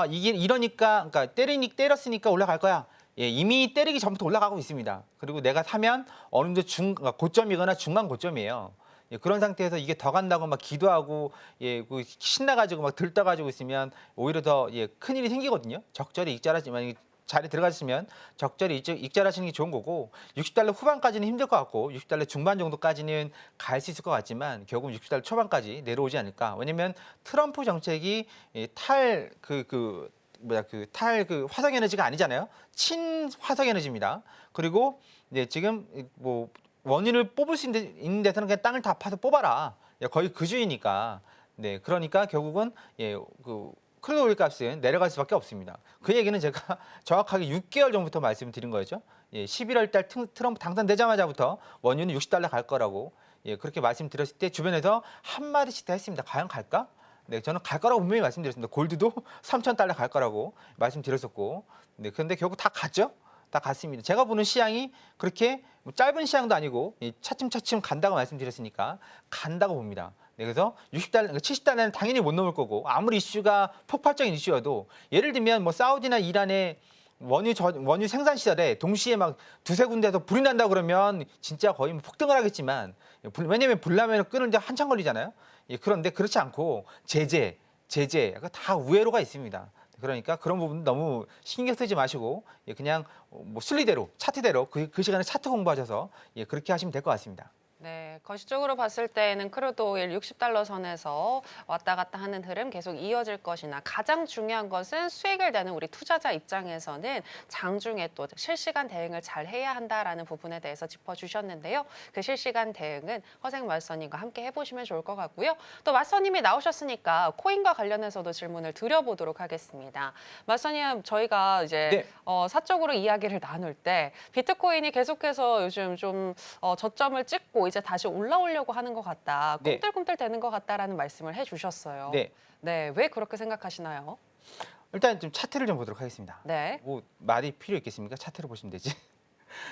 이게 이러니까 그러니까 때렸으니까 올라갈 거야. 예, 이미 때리기 전부터 올라가고 있습니다. 그리고 내가 사면 어느 정도 그러니까 고점이거나 중간 고점이에요. 예, 그런 상태에서 이게 더 간다고 막 기도하고 신나가지고 막 들떠가지고 있으면 오히려 더 큰일이 생기거든요. 적절히 익절하지만 자리에 들어갔으면 적절히 익절하시는 게 좋은 거고 60달러 후반까지는 힘들 것 같고 60달러 중반 정도까지는 갈 수 있을 것 같지만 결국 60달러 초반까지 내려오지 않을까. 왜냐면 트럼프 정책이 화석 에너지가 아니잖아요. 친화석 에너지입니다. 그리고 지금 뭐 원인을 뽑을 수 있는 데서는 그냥 땅을 다 파서 뽑아라. 거의 그 주의니까. 네, 그러니까 결국은 크루드 오일 값은 내려갈 수밖에 없습니다. 그 얘기는 제가 정확하게 6개월 전부터 말씀드린 거였죠. 11월 달 트럼프 당선되자마자부터 원유는 60달러 갈 거라고 그렇게 말씀드렸을 때 주변에서 한마디씩 다 했습니다. 과연 갈까? 네, 저는 갈 거라고 분명히 말씀드렸습니다. 골드도 3,000달러 갈 거라고 말씀드렸었고, 네, 그런데 결국 다 갔죠. 다 갔습니다. 제가 보는 시향이 그렇게 짧은 시향도 아니고 차츰차츰 간다고 말씀드렸으니까 간다고 봅니다. 네, 그래서 60달러, 70달러는 당연히 못 넘을 거고 아무리 이슈가 폭발적인 이슈여도 예를 들면 뭐 사우디나 이란의 원유 생산 시설에 동시에 막 두세 군데에서 불이 난다 그러면 진짜 거의 뭐 폭등을 하겠지만 왜냐면 불 나면 끄는데 한참 걸리잖아요. 그런데 그렇지 않고 제재 다 우회로가 있습니다. 그러니까 그런 부분 너무 신경 쓰지 마시고 그냥 뭐 순리대로 차트대로 그 시간에 차트 공부하셔서 그렇게 하시면 될 것 같습니다. 네. 네, 거시적으로 봤을 때는 크루드 오일 60달러 선에서 왔다 갔다 하는 흐름 계속 이어질 것이나 가장 중요한 것은 수익을 내는 우리 투자자 입장에서는 장중에 또 실시간 대응을 잘 해야 한다라는 부분에 대해서 짚어주셨는데요. 그 실시간 대응은 허생 마스터님과 함께 해보시면 좋을 것 같고요. 또 마스터님이 나오셨으니까 코인과 관련해서도 질문을 드려보도록 하겠습니다. 마스터님, 저희가 이제 네. 사적으로 이야기를 나눌 때 비트코인이 계속해서 요즘 좀 저점을 찍고 이제 다시 올라오려고 하는 것 같다. 네. 꿈틀꿈틀 되는 것 같다라는 말씀을 해주셨어요. 네. 네, 왜 그렇게 생각하시나요? 일단 좀 차트를 좀 보도록 하겠습니다. 네. 뭐 말이 필요 있겠습니까? 차트를 보시면 되지.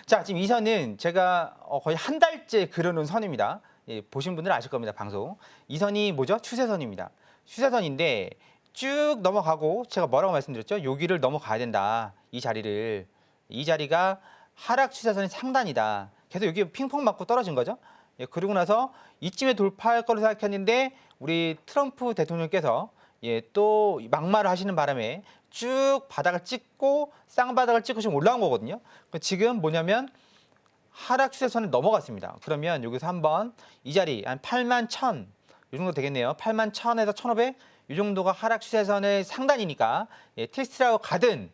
자, 지금 이 선은 제가 거의 한 달째 그려놓은 선입니다. 예, 보신 분들은 아실 겁니다, 방송. 이 선이 뭐죠? 추세선입니다. 추세선인데 쭉 넘어가고 제가 뭐라고 말씀드렸죠? 여기를 넘어가야 된다. 이 자리를. 이 자리가 하락 추세선의 상단이다. 계속 여기 핑퐁 맞고 떨어진 거죠. 예, 그러고 나서 이쯤에 돌파할 거로 생각했는데 우리 트럼프 대통령께서 또 막말을 하시는 바람에 쭉 바닥을 찍고 쌍바닥을 찍고 지금 올라온 거거든요. 지금 뭐냐면 하락 추세선을 넘어갔습니다. 그러면 여기서 한번 이 자리 한 81,000 이 정도 되겠네요. 81,000에서 1,500 이 정도가 하락 추세선의 상단이니까 테스트하고 가든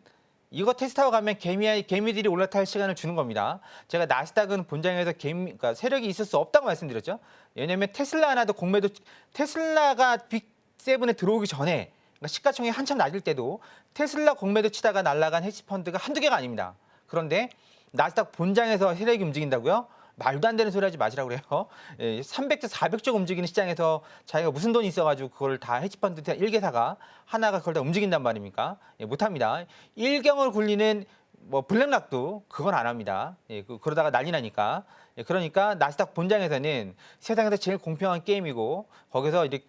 이거 테스트하고 가면 개미들이 올라탈 시간을 주는 겁니다. 제가 나스닥은 본장에서 그러니까 세력이 있을 수 없다고 말씀드렸죠. 왜냐하면 테슬라 하나도 공매도 테슬라가 빅7에 들어오기 전에 그러니까 시가총액이 한참 낮을 때도 테슬라 공매도 치다가 날아간 헤지펀드가 한두 개가 아닙니다. 그런데 나스닥 본장에서 세력이 움직인다고요? 말도 안 되는 소리 하지 마시라고 그래요. 300조, 400조 움직이는 시장에서 자기가 무슨 돈이 있어가지고 그걸 다 헤지펀드 1개사가 하나가 그걸 다 움직인단 말입니까? 못합니다. 일경을 굴리는 뭐 블랙락도 그건 안 합니다. 그러다가 난리 나니까. 그러니까 나스닥 본장에서는 세상에서 제일 공평한 게임이고 거기서 이제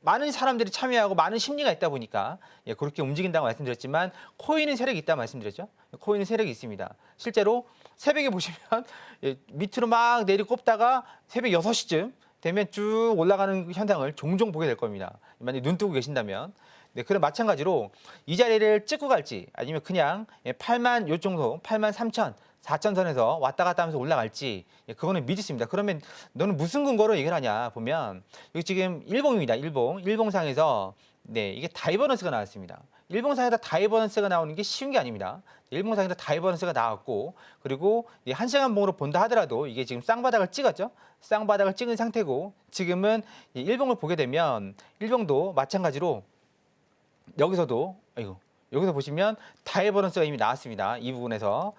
많은 사람들이 참여하고 많은 심리가 있다 보니까 그렇게 움직인다고 말씀드렸지만 코인은 세력이 있다고 말씀드렸죠. 코인은 세력이 있습니다. 실제로 새벽에 보시면 밑으로 막 내리꼽다가 새벽 6시쯤 되면 쭉 올라가는 현상을 종종 보게 될 겁니다. 만약에 눈 뜨고 계신다면. 네, 그럼 마찬가지로 이 자리를 찍고 갈지 아니면 그냥 8만 요 정도 83,000 4천선에서 왔다 갔다 하면서 올라갈지 그거는 미지수입니다. 그러면 너는 무슨 근거로 얘기를 하냐 보면 여기 지금 일봉입니다. 일봉상에서 이게 다이버런스가 나왔습니다. 일봉상에서 다이버런스가 나오는 게 쉬운 게 아닙니다. 일봉상에서 다이버런스가 나왔고 그리고 1시간 봉으로 본다 하더라도 이게 지금 쌍바닥을 찍었죠. 쌍바닥을 찍은 상태고 지금은 일봉을 보게 되면 일봉도 마찬가지로 여기서도 여기서 보시면 다이버런스가 이미 나왔습니다. 이 부분에서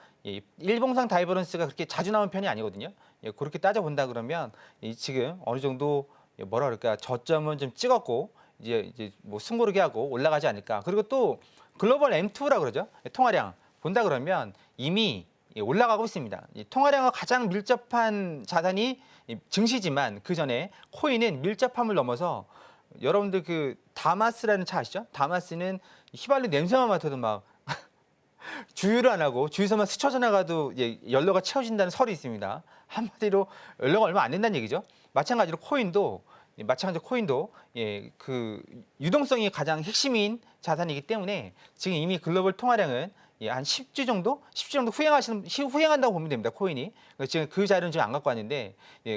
일봉상 다이버런스가 그렇게 자주 나오는 편이 아니거든요. 그렇게 따져본다 그러면 지금 어느 정도 뭐라 그럴까 저점은 좀 찍었고 이제 뭐 숨고르게 하고 올라가지 않을까. 그리고 또 글로벌 M2라 그러죠. 통화량 본다 그러면 이미 올라가고 있습니다. 통화량과 가장 밀접한 자산이 증시지만 그 전에 코인은 밀접함을 넘어서 여러분들 그 다마스라는 차 아시죠? 다마스는 휘발유 냄새만 맡아도 막 주유를 안 하고 주유소만 스쳐 지나가도 연료가 채워진다는 설이 있습니다. 한마디로 연료가 얼마 안 된다는 얘기죠. 마찬가지로 코인도 그 유동성이 가장 핵심인 자산이기 때문에 지금 이미 글로벌 통화량은 한 10주 정도 후행한다고 보면 됩니다. 코인이 지금 그 자료는 지금 안 갖고 왔는데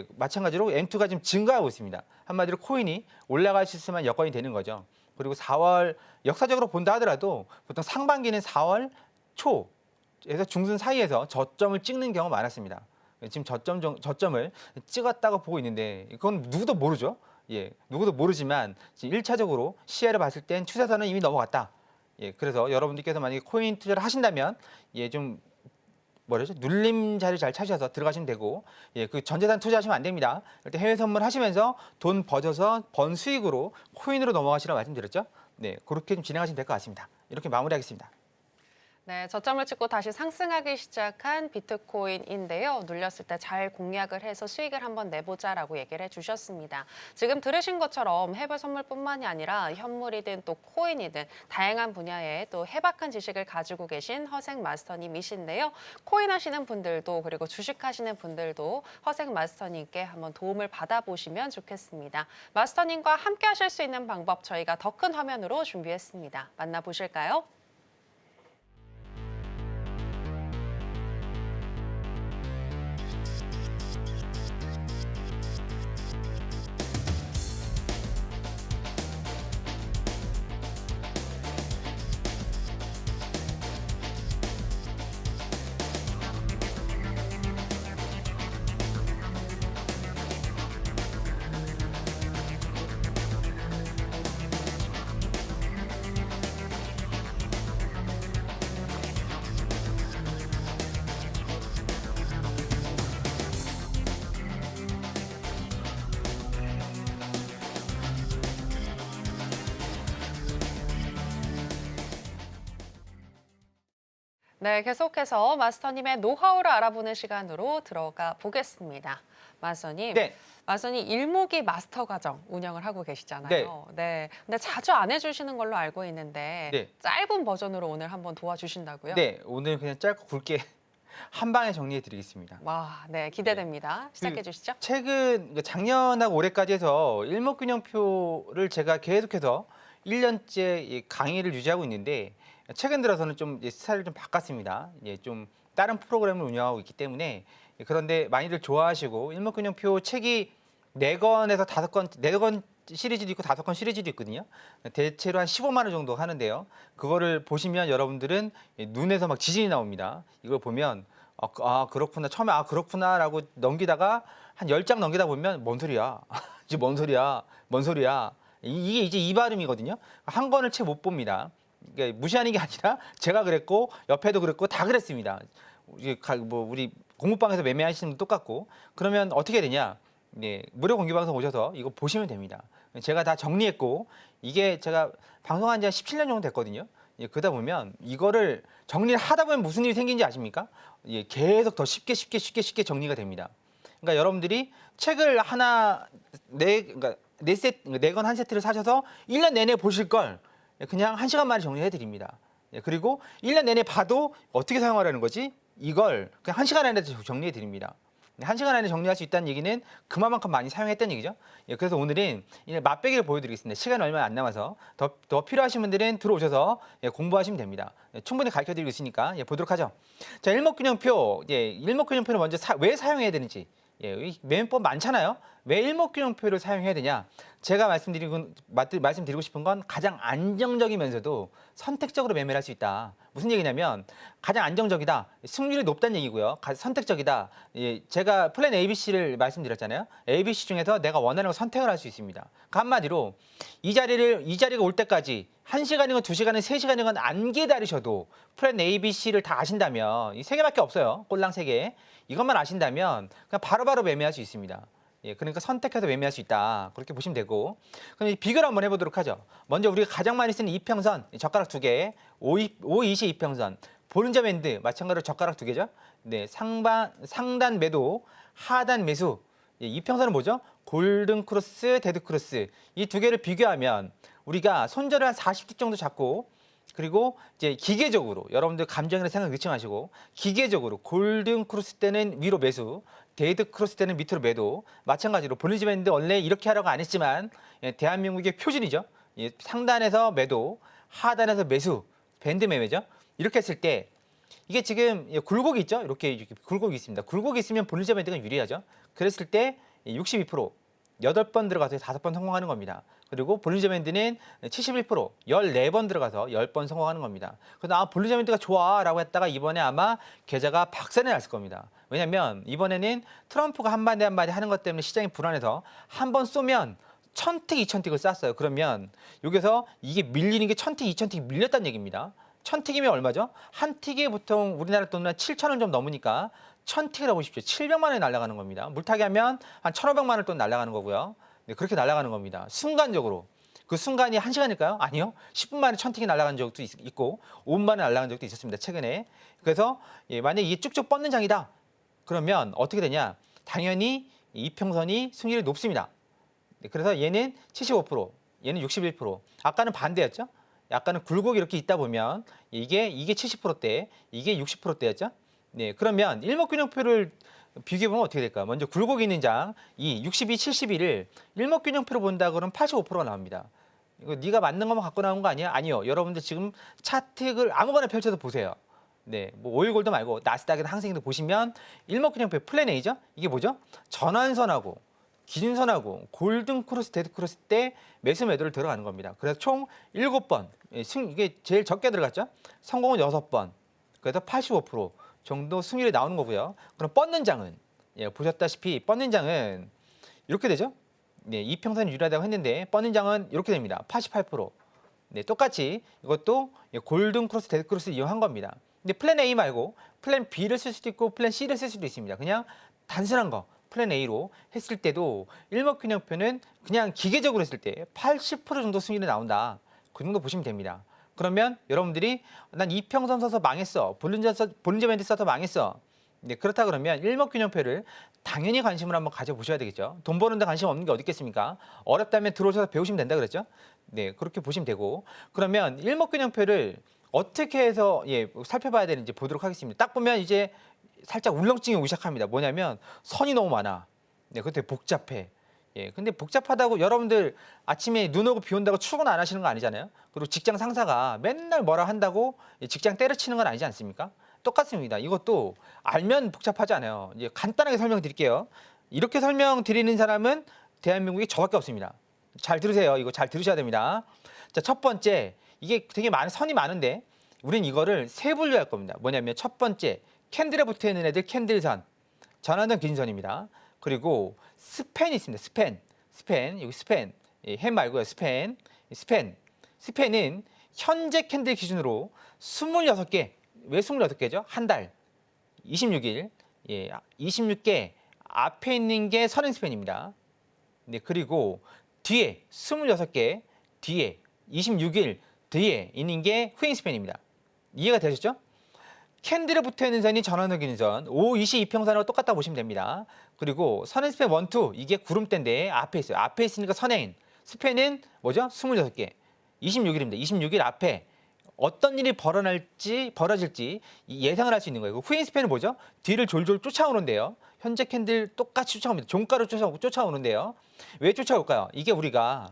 마찬가지로 M2가 지금 증가하고 있습니다. 한마디로 코인이 올라갈 수 있을 만한 여건이 되는 거죠. 그리고 4월 역사적으로 본다 하더라도 보통 상반기는 4월 초에서 중순 사이에서 저점을 찍는 경우가 많았습니다. 지금 저점을 찍었다고 보고 있는데 그건 누구도 모르죠. 누구도 모르지만 지금 1차적으로 시야를 봤을 땐 추세선은 이미 넘어갔다. 그래서 여러분들께서 만약에 코인 투자를 하신다면 좀 눌림 자리 잘 찾으셔서 들어가시면 되고 그 전재산 투자하시면 안 됩니다. 일단 해외 선물 하시면서 돈 버셔서 번 수익으로 코인으로 넘어가시라고 말씀드렸죠. 그렇게 좀 진행하시면 될 것 같습니다. 이렇게 마무리하겠습니다. 네, 저점을 찍고 다시 상승하기 시작한 비트코인인데요. 눌렸을 때 잘 공략을 해서 수익을 한번 내보자라고 얘기를 해주셨습니다. 지금 들으신 것처럼 해외 선물뿐만이 아니라 현물이든 또 코인이든 다양한 분야에 또 해박한 지식을 가지고 계신 허생 마스터님이신데요. 코인 하시는 분들도 그리고 주식 하시는 분들도 허생 마스터님께 한번 도움을 받아보시면 좋겠습니다. 마스터님과 함께 하실 수 있는 방법 저희가 더 큰 화면으로 준비했습니다. 만나보실까요? 네, 계속해서 마스터님의 노하우를 알아보는 시간으로 들어가 보겠습니다. 마스터님, 네. 마스터님 일목이 마스터 과정 운영을 하고 계시잖아요. 네. 근데 자주 안 해주시는 걸로 알고 있는데 네. 짧은 버전으로 오늘 한번 도와주신다고요? 네, 오늘 그냥 짧고 굵게 한 방에 정리해 드리겠습니다. 와, 네, 기대됩니다. 시작해 주시죠. 최근 작년하고 올해까지 해서 일목균형표를 제가 계속해서 1년째 강의를 유지하고 있는데 최근 들어서는 좀 이제 스타일을 좀 바꿨습니다. 좀 다른 프로그램을 운영하고 있기 때문에 그런데 많이들 좋아하시고 일목균형표 책이 4권에서 5권, 4권 시리즈도 있고 5권 시리즈도 있거든요. 대체로 한 15만 원 정도 하는데요. 그거를 보시면 여러분들은 눈에서 막 지진이 나옵니다. 이걸 보면 그렇구나. 처음에 그렇구나라고 넘기다가 한 10장 넘기다 보면 뭔 소리야? 이제 뭔 소리야? 뭔 소리야? 이게 이제 이 발음이거든요. 한 권을 채 못 봅니다. 그러니까 무시하는 게 아니라 제가 그랬고 옆에도 그랬고 다 그랬습니다. 우리 공부방에서 매매하시는 분 똑같고 그러면 어떻게 되냐? 네, 무료 공개방송 오셔서 이거 보시면 됩니다. 제가 다 정리했고 이게 제가 방송한 지 한 17년 정도 됐거든요. 그러다 보면 이거를 정리를 하다 보면 무슨 일이 생긴지 아십니까? 계속 더 쉽게 정리가 됩니다. 그러니까 여러분들이 책을 하나 그러니까 네 권 한 세트를 사셔서 1년 내내 보실 걸 그냥 1시간 만에 정리해 드립니다. 그리고 1년 내내 봐도 어떻게 사용하라는 거지? 이걸 그냥 1시간 안에 정리해 드립니다. 1시간 안에 정리할 수 있다는 얘기는 그만큼 많이 사용했다는 얘기죠. 그래서 오늘은 맛배기를 보여드리겠습니다. 시간 얼마 안 남아서 더 필요하신 분들은 들어오셔서 공부하시면 됩니다. 충분히 가르쳐드리고 있으니까 보도록 하죠. 자, 일목균형표. 일목균형표를 먼저 왜 사용해야 되는지. 매매법 많잖아요. 왜 일목균형표를 사용해야 되냐? 제가 말씀드리고 싶은 건 가장 안정적이면서도 선택적으로 매매를 할 수 있다. 무슨 얘기냐면 가장 안정적이다. 승률이 높다는 얘기고요. 선택적이다. 제가 플랜 ABC를 말씀드렸잖아요. ABC 중에서 내가 원하는 걸 선택을 할 수 있습니다. 그 한마디로 이 자리가 올 때까지 1시간이건 2시간이건 3시간이건 안 기다리셔도 플랜 ABC를 다 아신다면 이 3개밖에 없어요. 꼴랑 3개. 이것만 아신다면 그냥 바로바로 매매할 수 있습니다. 그러니까 선택해서 매매할 수 있다. 그렇게 보시면 되고. 그럼 비교를 한번 해보도록 하죠. 먼저 우리가 가장 많이 쓰는 이평선, 젓가락 2개, 520 이평선, 볼린저 밴드, 마찬가지로 젓가락 2개죠. 네, 상단 매도, 하단 매수. 이평선은 뭐죠? 골든 크로스, 데드 크로스. 이 2개를 비교하면 우리가 손절을 한 40주 정도 잡고 그리고 이제 기계적으로 여러분들 감정이나 생각 넣지 마시고 기계적으로 골든 크로스 때는 위로 매수, 데이드 크로스 때는 밑으로 매도. 마찬가지로 볼린저 밴드 원래 이렇게 하라고 안 했지만 대한민국의 표준이죠. 상단에서 매도, 하단에서 매수, 밴드 매매죠. 이렇게 했을 때 이게 지금 굴곡이 있죠. 이렇게 굴곡이 있습니다. 굴곡이 있으면 볼린저 밴드가 유리하죠. 그랬을 때 62%, 8번 들어가서 5번 성공하는 겁니다. 그리고 볼린저 밴드는 71%, 14번 들어가서 10번 성공하는 겁니다. 그래서 볼린저 밴드가 좋아 라고 했다가 이번에 아마 계좌가 박살이 났을 겁니다. 왜냐면 이번에는 트럼프가 한마디 하는 것 때문에 시장이 불안해서 한 번 쏘면 1000틱, 2000틱을 쐈어요. 그러면 여기서 이게 밀리는 게 1000틱, 2000틱 밀렸다는 얘기입니다. 1000틱이면 얼마죠? 한 틱이 보통 우리나라 돈으로 7,000원 좀 넘으니까 1000틱이라고 보십시오. 700만 원이 날아가는 겁니다. 물타기 하면 한 1,500만 원 돈 날아가는 거고요. 네, 그렇게 날아가는 겁니다. 순간적으로. 그 순간이 1시간일까요? 아니요. 10분 만에 1000틱이 날아간 적도 있고 5분 만에 날아간 적도 있었습니다. 최근에. 그래서 만약에 이게 쭉쭉 뻗는 장이다. 그러면 어떻게 되냐? 당연히 이평선이 승률이 높습니다. 네, 그래서 얘는 75%, 얘는 61%. 아까는 반대였죠? 아까는 굴곡이 이렇게 있다 보면 이게 70%대, 이게 60%대였죠? 네, 그러면 일목균형표를 비교해보면 어떻게 될까요? 먼저 굴곡이 있는 장, 이 62, 71을 일목균형표로 본다 그러면 85%가 나옵니다. 이거 네가 맞는 것만 갖고 나온 거 아니야? 아니요. 여러분들 지금 차트를 아무거나 펼쳐서 보세요. 네, 뭐 오일골드 말고 나스닥이나 항생도 보시면 일목균형표 플랜 A죠? 이게 뭐죠? 전환선하고 기준선하고 골든 크로스, 데드 크로스 때 매수 매도를 들어가는 겁니다. 그래서 총 7번, 이게 제일 적게 들어갔죠? 성공은 6번, 그래서 85% 정도 승률이 나오는 거고요. 그럼 뻗는 장은 보셨다시피 뻗는 장은 이렇게 되죠? 네, 이평선이 유리하다고 했는데 뻗는 장은 이렇게 됩니다. 88%. 네, 똑같이 이것도 골든 크로스, 데드 크로스 이용한 겁니다. 근데 플랜 A 말고 플랜 B를 쓸 수도 있고 플랜 C를 쓸 수도 있습니다. 그냥 단순한 거. 플랜 A로 했을 때도 일목균형표는 그냥 기계적으로 했을 때 80% 정도 승률이 나온다. 그 정도 보시면 됩니다. 그러면 여러분들이 난 이평선 써서 망했어. 볼린저 밴드 써서 망했어. 네, 그렇다 그러면 일목균형표를 당연히 관심을 한번 가져보셔야 되겠죠. 돈 버는데 관심 없는 게 어디 있겠습니까? 어렵다면 들어오셔서 배우시면 된다 그랬죠. 네, 그렇게 보시면 되고 그러면 일목균형표를 어떻게 해서 살펴봐야 되는지 보도록 하겠습니다. 딱 보면 이제 살짝 울렁증이 오기 시작합니다. 뭐냐면 선이 너무 많아. 네, 그때 복잡해. 근데 복잡하다고 여러분들 아침에 눈 오고 비 온다고 출근 안 하시는 거 아니잖아요. 그리고 직장 상사가 맨날 뭐라 한다고 직장 때려치는 건 아니지 않습니까? 똑같습니다. 이것도 알면 복잡하지 않아요. 이제 간단하게 설명드릴게요. 이렇게 설명드리는 사람은 대한민국에 저밖에 없습니다. 잘 들으세요. 이거 잘 들으셔야 됩니다. 자, 첫 번째, 이게 되게 많은 선이 많은데 우린 이거를 세 분류할 겁니다. 뭐냐면 첫 번째, 캔들에 붙어 있는 애들 캔들선, 전환선 기준선입니다. 그리고 스팬이 있습니다. 스팬, 여기 스팬, 햄 말고요. 스팬은 현재 캔들 기준으로 26개, 왜 26개죠? 한 달, 26일, 26개 앞에 있는 게 선행 스팬입니다. 네, 그리고 뒤에 26개, 뒤에 26일 뒤에 있는 게 후행 스팬입니다. 이해가 되셨죠? 캔들에 붙어 있는 선이 전환선 기준선, 5, 22평선하고 똑같다 보시면 됩니다. 그리고 선행 스팬 1, 2 이게 구름대인데 앞에 있어요. 앞에 있으니까 선행. 스팬은 뭐죠? 26개. 26일입니다. 26일 앞에 어떤 일이 벌어질지 예상을 할 수 있는 거예요. 후행 스팬은 뭐죠? 뒤를 졸졸 쫓아오는데요. 현재 캔들 똑같이 쫓아옵니다. 종가로 쫓아오는데요. 왜 쫓아올까요? 이게 우리가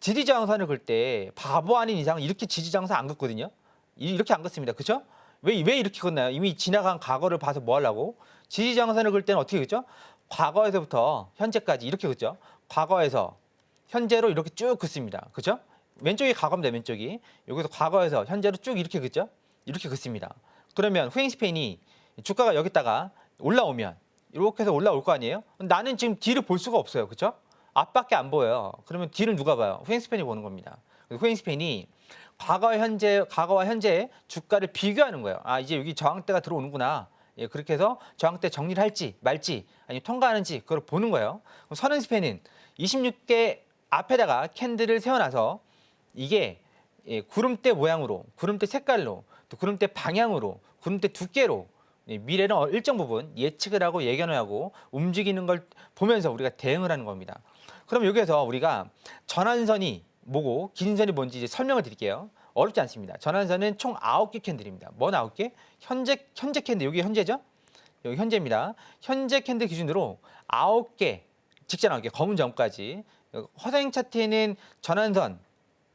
지지장선을 긁 때 바보 아닌 이상 이렇게 지지장선 안 긋거든요. 이렇게 안 긋습니다. 그렇죠? 왜 이렇게 긋나요? 이미 지나간 과거를 봐서 뭐 하려고? 지지장선을 긁 때는 어떻게 긋죠? 과거에서부터 현재까지 이렇게 긋죠. 과거에서 현재로 이렇게 쭉 긋습니다. 그렇죠? 왼쪽이 과거입니다. 왼쪽이. 여기서 과거에서 현재로 쭉 이렇게 긋죠? 이렇게 긋습니다. 그러면 후행 스팬이 주가가 여기다가 올라오면 이렇게 해서 올라올 거 아니에요? 나는 지금 뒤를 볼 수가 없어요. 그렇죠? 앞밖에 안 보여요. 그러면 뒤를 누가 봐요? 후행 스팬이 보는 겁니다. 후행 스팬이 과거와 현재 주가를 비교하는 거예요. 아, 이제 여기 저항대가 들어오는구나. 그렇게 해서 저항대 정리를 할지 말지 아니면 통과하는지 그걸 보는 거예요. 그럼 선행 스팬은 26개 앞에다가 캔들을 세워놔서 이게 구름대 모양으로, 구름대 색깔로, 또 구름대 방향으로, 구름대 두께로 미래는 일정 부분 예측을 하고 예견을 하고 움직이는 걸 보면서 우리가 대응을 하는 겁니다. 그럼 여기에서 우리가 전환선이 뭐고 기준선이 뭔지 이제 설명을 드릴게요. 어렵지 않습니다. 전환선은 총 9개 캔들입니다. 뭔 9개? 현재 캔들, 여기 현재죠? 여기 현재입니다. 현재 캔들 기준으로 9개, 직전 9개, 검은 점까지. 허생 차트에는 전환선,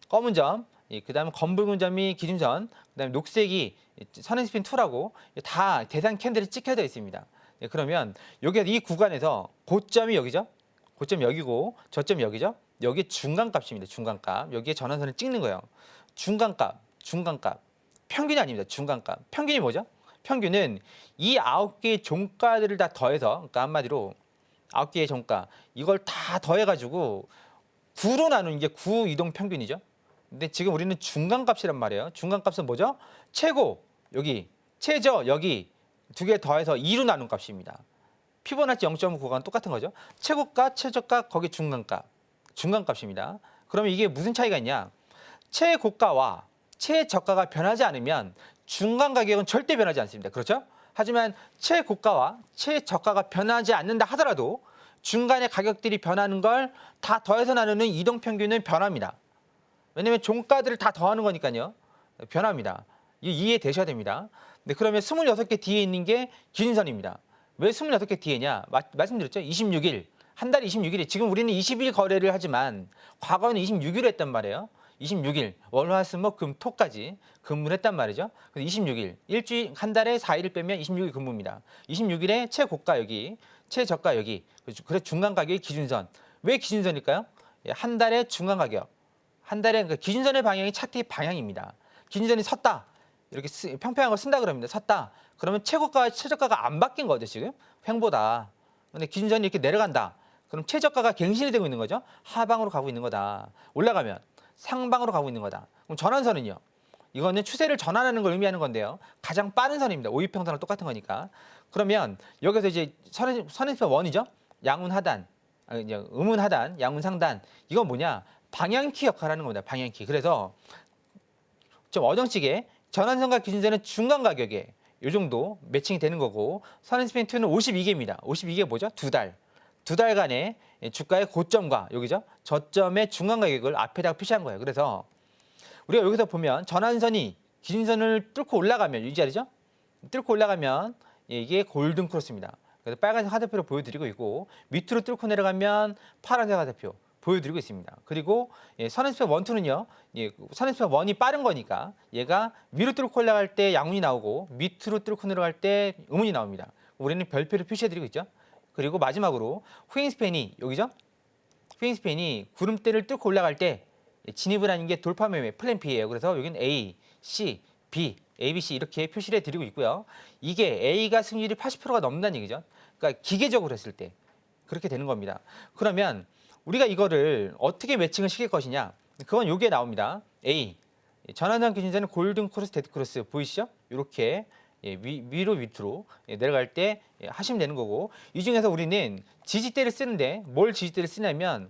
검은 점, 그다음에 검붉은 점이 기준선, 그다음에 녹색이 선행 스핀 2라고 다 대상 캔들이 찍혀져 있습니다. 그러면 여기 이 구간에서 고점이 여기죠? 고점이 여기고 저점이 여기죠? 여기 중간값입니다. 중간값. 여기에 전환선을 찍는 거예요. 중간값. 평균이 아닙니다. 중간값. 평균이 뭐죠? 평균은 이 9개의 종가들을 다 더해서, 그러니까 한마디로 9개의 종가, 이걸 다 더해가지고 9로 나누는 게 9 이동 평균이죠. 근데 지금 우리는 중간값이란 말이에요. 중간값은 뭐죠? 최고, 여기, 최저, 여기 두 개 더해서 2로 나눈 값입니다. 피보나치 0.9가 똑같은 거죠. 최고가, 최저가, 거기 중간값입니다. 그러면 이게 무슨 차이가 있냐? 최고가와 최저가가 변하지 않으면 중간 가격은 절대 변하지 않습니다. 그렇죠? 하지만 최고가와 최저가가 변하지 않는다 하더라도 중간의 가격들이 변하는 걸 다 더해서 나누는 이동평균은 변합니다. 왜냐하면 종가들을 다 더하는 거니까요. 변합니다. 이해되셔야 됩니다. 네, 그러면 26개 뒤에 있는 게 기준선입니다. 왜 26개 뒤에냐? 말씀드렸죠? 26일. 한 달에 26일이 지금 우리는 20일 거래를 하지만 과거에는 26일 했단 말이에요. 26일 월화수목 금토까지 근무를 했단 말이죠. 그래서 26일 일주일 한 달에 4일을 빼면 26일 근무입니다. 26일에 최고가 여기, 최저가 여기. 그래서 중간 가격이 기준선. 왜 기준선일까요? 한 달의 중간 가격. 한 달에 그러니까 기준선의 방향이 차트의 방향입니다. 기준선이 섰다. 이렇게 평평한 거 쓴다 그럽니다. 섰다. 그러면 최고가와 최저가가 안 바뀐 거죠, 지금. 횡보다. 근데 기준선이 이렇게 내려간다. 그럼 최저가가 갱신이 되고 있는 거죠. 하방으로 가고 있는 거다. 올라가면 상방으로 가고 있는 거다. 그럼 전환선은요. 이거는 추세를 전환하는 걸 의미하는 건데요. 가장 빠른 선입니다. 5위평선랑 똑같은 거니까. 그러면 여기서 이제 선행편 1이죠. 양운 하단, 음운 하단, 양운 상단. 이건 뭐냐? 방향키 역할을 하는 겁니다. 방향키. 그래서 좀 어정찌게 전환선과 기준선은 중간 가격에 이 정도 매칭이 되는 거고 선앤스펜2는 52개입니다. 52개 뭐죠? 두 달간의 주가의 고점과 여기죠? 저점의 중간 가격을 앞에다가 표시한 거예요. 그래서 우리가 여기서 보면 전환선이 기준선을 뚫고 올라가면 이 자리죠? 뚫고 올라가면 이게 골든 크로스입니다. 그래서 빨간색 화살표를 보여드리고 있고 밑으로 뚫고 내려가면 파란색 화살표 보여드리고 있습니다. 그리고 선앤스펜 1, 2는요. 선앤스펜 1이 빠른 거니까 얘가 위로 뚫고 올라갈 때 양운이 나오고 밑으로 뚫고 내려갈 때 음운이 나옵니다. 우리는 별표를 표시해드리고 있죠. 그리고 마지막으로 후잉스팬이 여기죠. 후잉스팬이 구름대를 뚫고 올라갈 때 진입을 하는 게 돌파 매매 플랜 B예요. 그래서 여기는 A, C, B, A, B, C 이렇게 표시를 해드리고 있고요. 이게 A가 승률이 80%가 넘는다는 얘기죠. 그러니까 기계적으로 했을 때 그렇게 되는 겁니다. 그러면 우리가 이거를 어떻게 매칭을 시킬 것이냐? 그건 여기에 나옵니다. A, 전환선 기준선은 골든 크로스, 데드 크로스 보이시죠? 이렇게 위로 밑으로 내려갈 때 하시면 되는 거고 이 중에서 우리는 지지대를 쓰는데 뭘 지지대를 쓰냐면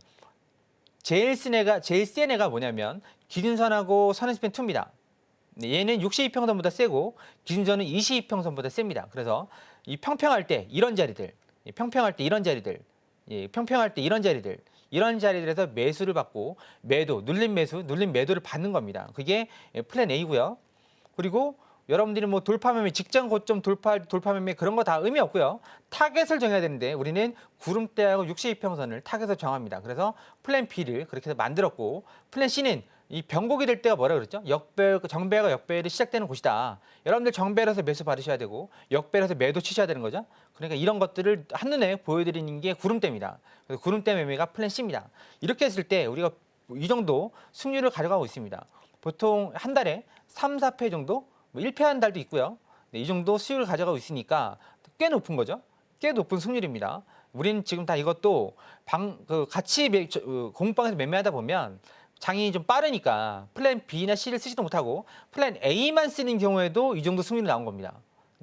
제일 센 애가 뭐냐면 기준선하고 선앤스펜 2입니다. 얘는 62평선보다 세고 기준선은 22평선보다 셉니다. 그래서 이 평평할 때 이런 자리들, 평평할 때 이런 자리들, 평평할 때 이런 자리들, 이런 자리들에서 매수를 받고 매도, 눌린 매수, 눌린 매도를 받는 겁니다. 그게 플랜 A고요. 그리고 여러분들이 뭐 돌파 매매, 직전 고점 돌파 매매 그런 거 다 의미 없고요. 타겟을 정해야 되는데 우리는 구름대하고 62평선을 타겟을 정합니다. 그래서 플랜 B를 그렇게 해서 만들었고 플랜 C는 이 변곡이 될 때가 뭐라 그랬죠? 정배가 역배열이 시작되는 곳이다. 여러분들 정배라서 매수 받으셔야 되고 역배라서 매도 치셔야 되는 거죠. 그러니까 이런 것들을 한눈에 보여드리는 게 구름대입니다. 그래서 구름대 매매가 플랜 C입니다. 이렇게 했을 때 우리가 이 정도 승률을 가져가고 있습니다. 보통 한 달에 3, 4패 정도? 1패 한 달도 있고요. 이 정도 수익을 가져가고 있으니까 꽤 높은 거죠. 꽤 높은 승률입니다. 우리는 지금 다 이것도 같이 공방에서 매매하다 보면 장이 좀 빠르니까 플랜 B나 C를 쓰지도 못하고 플랜 A만 쓰는 경우에도 이 정도 승률이 나온 겁니다.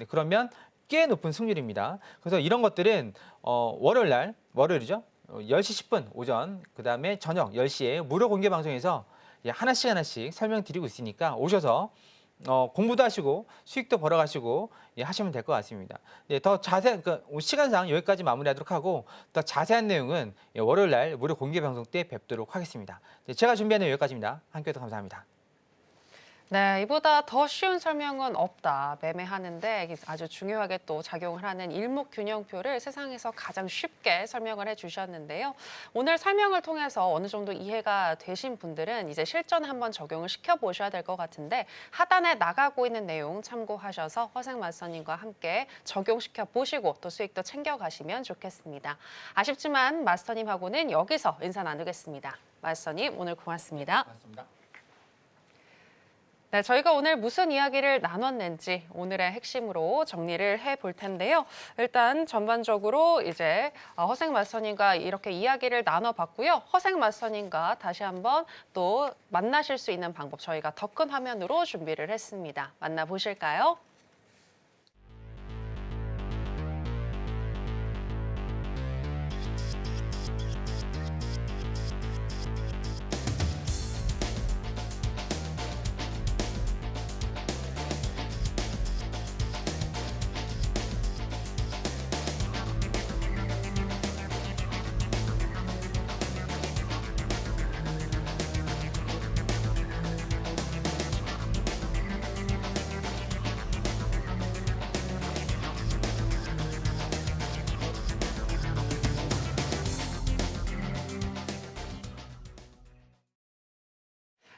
그러면 꽤 높은 승률입니다. 그래서 이런 것들은 월요일이죠. 10시 10분 오전 그다음에 저녁 10시에 무료 공개 방송에서 하나씩 설명드리고 있으니까 오셔서 공부도 하시고 수익도 벌어가시고 하시면 될 것 같습니다. 더 자세한 시간상 여기까지 마무리하도록 하고 더 자세한 내용은 월요일날 무료 공개 방송 때 뵙도록 하겠습니다. 제가 준비한 내용 여기까지입니다. 함께해서 감사합니다. 네, 이보다 더 쉬운 설명은 없다. 매매하는데 아주 중요하게 또 작용을 하는 일목균형표를 세상에서 가장 쉽게 설명을 해주셨는데요. 오늘 설명을 통해서 어느 정도 이해가 되신 분들은 이제 실전에 한번 적용을 시켜보셔야 될 것 같은데 하단에 나가고 있는 내용 참고하셔서 허생 마스터님과 함께 적용시켜 보시고 또 수익도 챙겨가시면 좋겠습니다. 아쉽지만 마스터님하고는 여기서 인사 나누겠습니다. 마스터님 오늘 고맙습니다. 고맙습니다. 네, 저희가 오늘 무슨 이야기를 나눴는지 오늘의 핵심으로 정리를 해볼 텐데요. 일단 전반적으로 이제 허생 마스터님과 이렇게 이야기를 나눠봤고요. 허생 마스터님과 다시 한번 또 만나실 수 있는 방법 저희가 더 큰 화면으로 준비를 했습니다. 만나보실까요?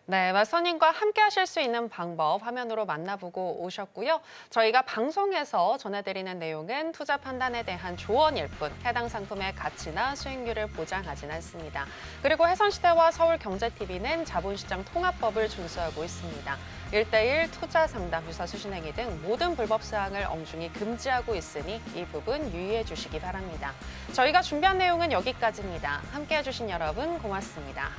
네, 마스터님과 함께 하실 수 있는 방법 화면으로 만나보고 오셨고요. 저희가 방송에서 전해드리는 내용은 투자 판단에 대한 조언일 뿐 해당 상품의 가치나 수익률을 보장하진 않습니다. 그리고 해선시대와 서울경제TV는 자본시장 통합법을 준수하고 있습니다. 1:1 투자 상담, 유사 수신행위 등 모든 불법 사항을 엄중히 금지하고 있으니 이 부분 유의해 주시기 바랍니다. 저희가 준비한 내용은 여기까지입니다. 함께 해주신 여러분 고맙습니다.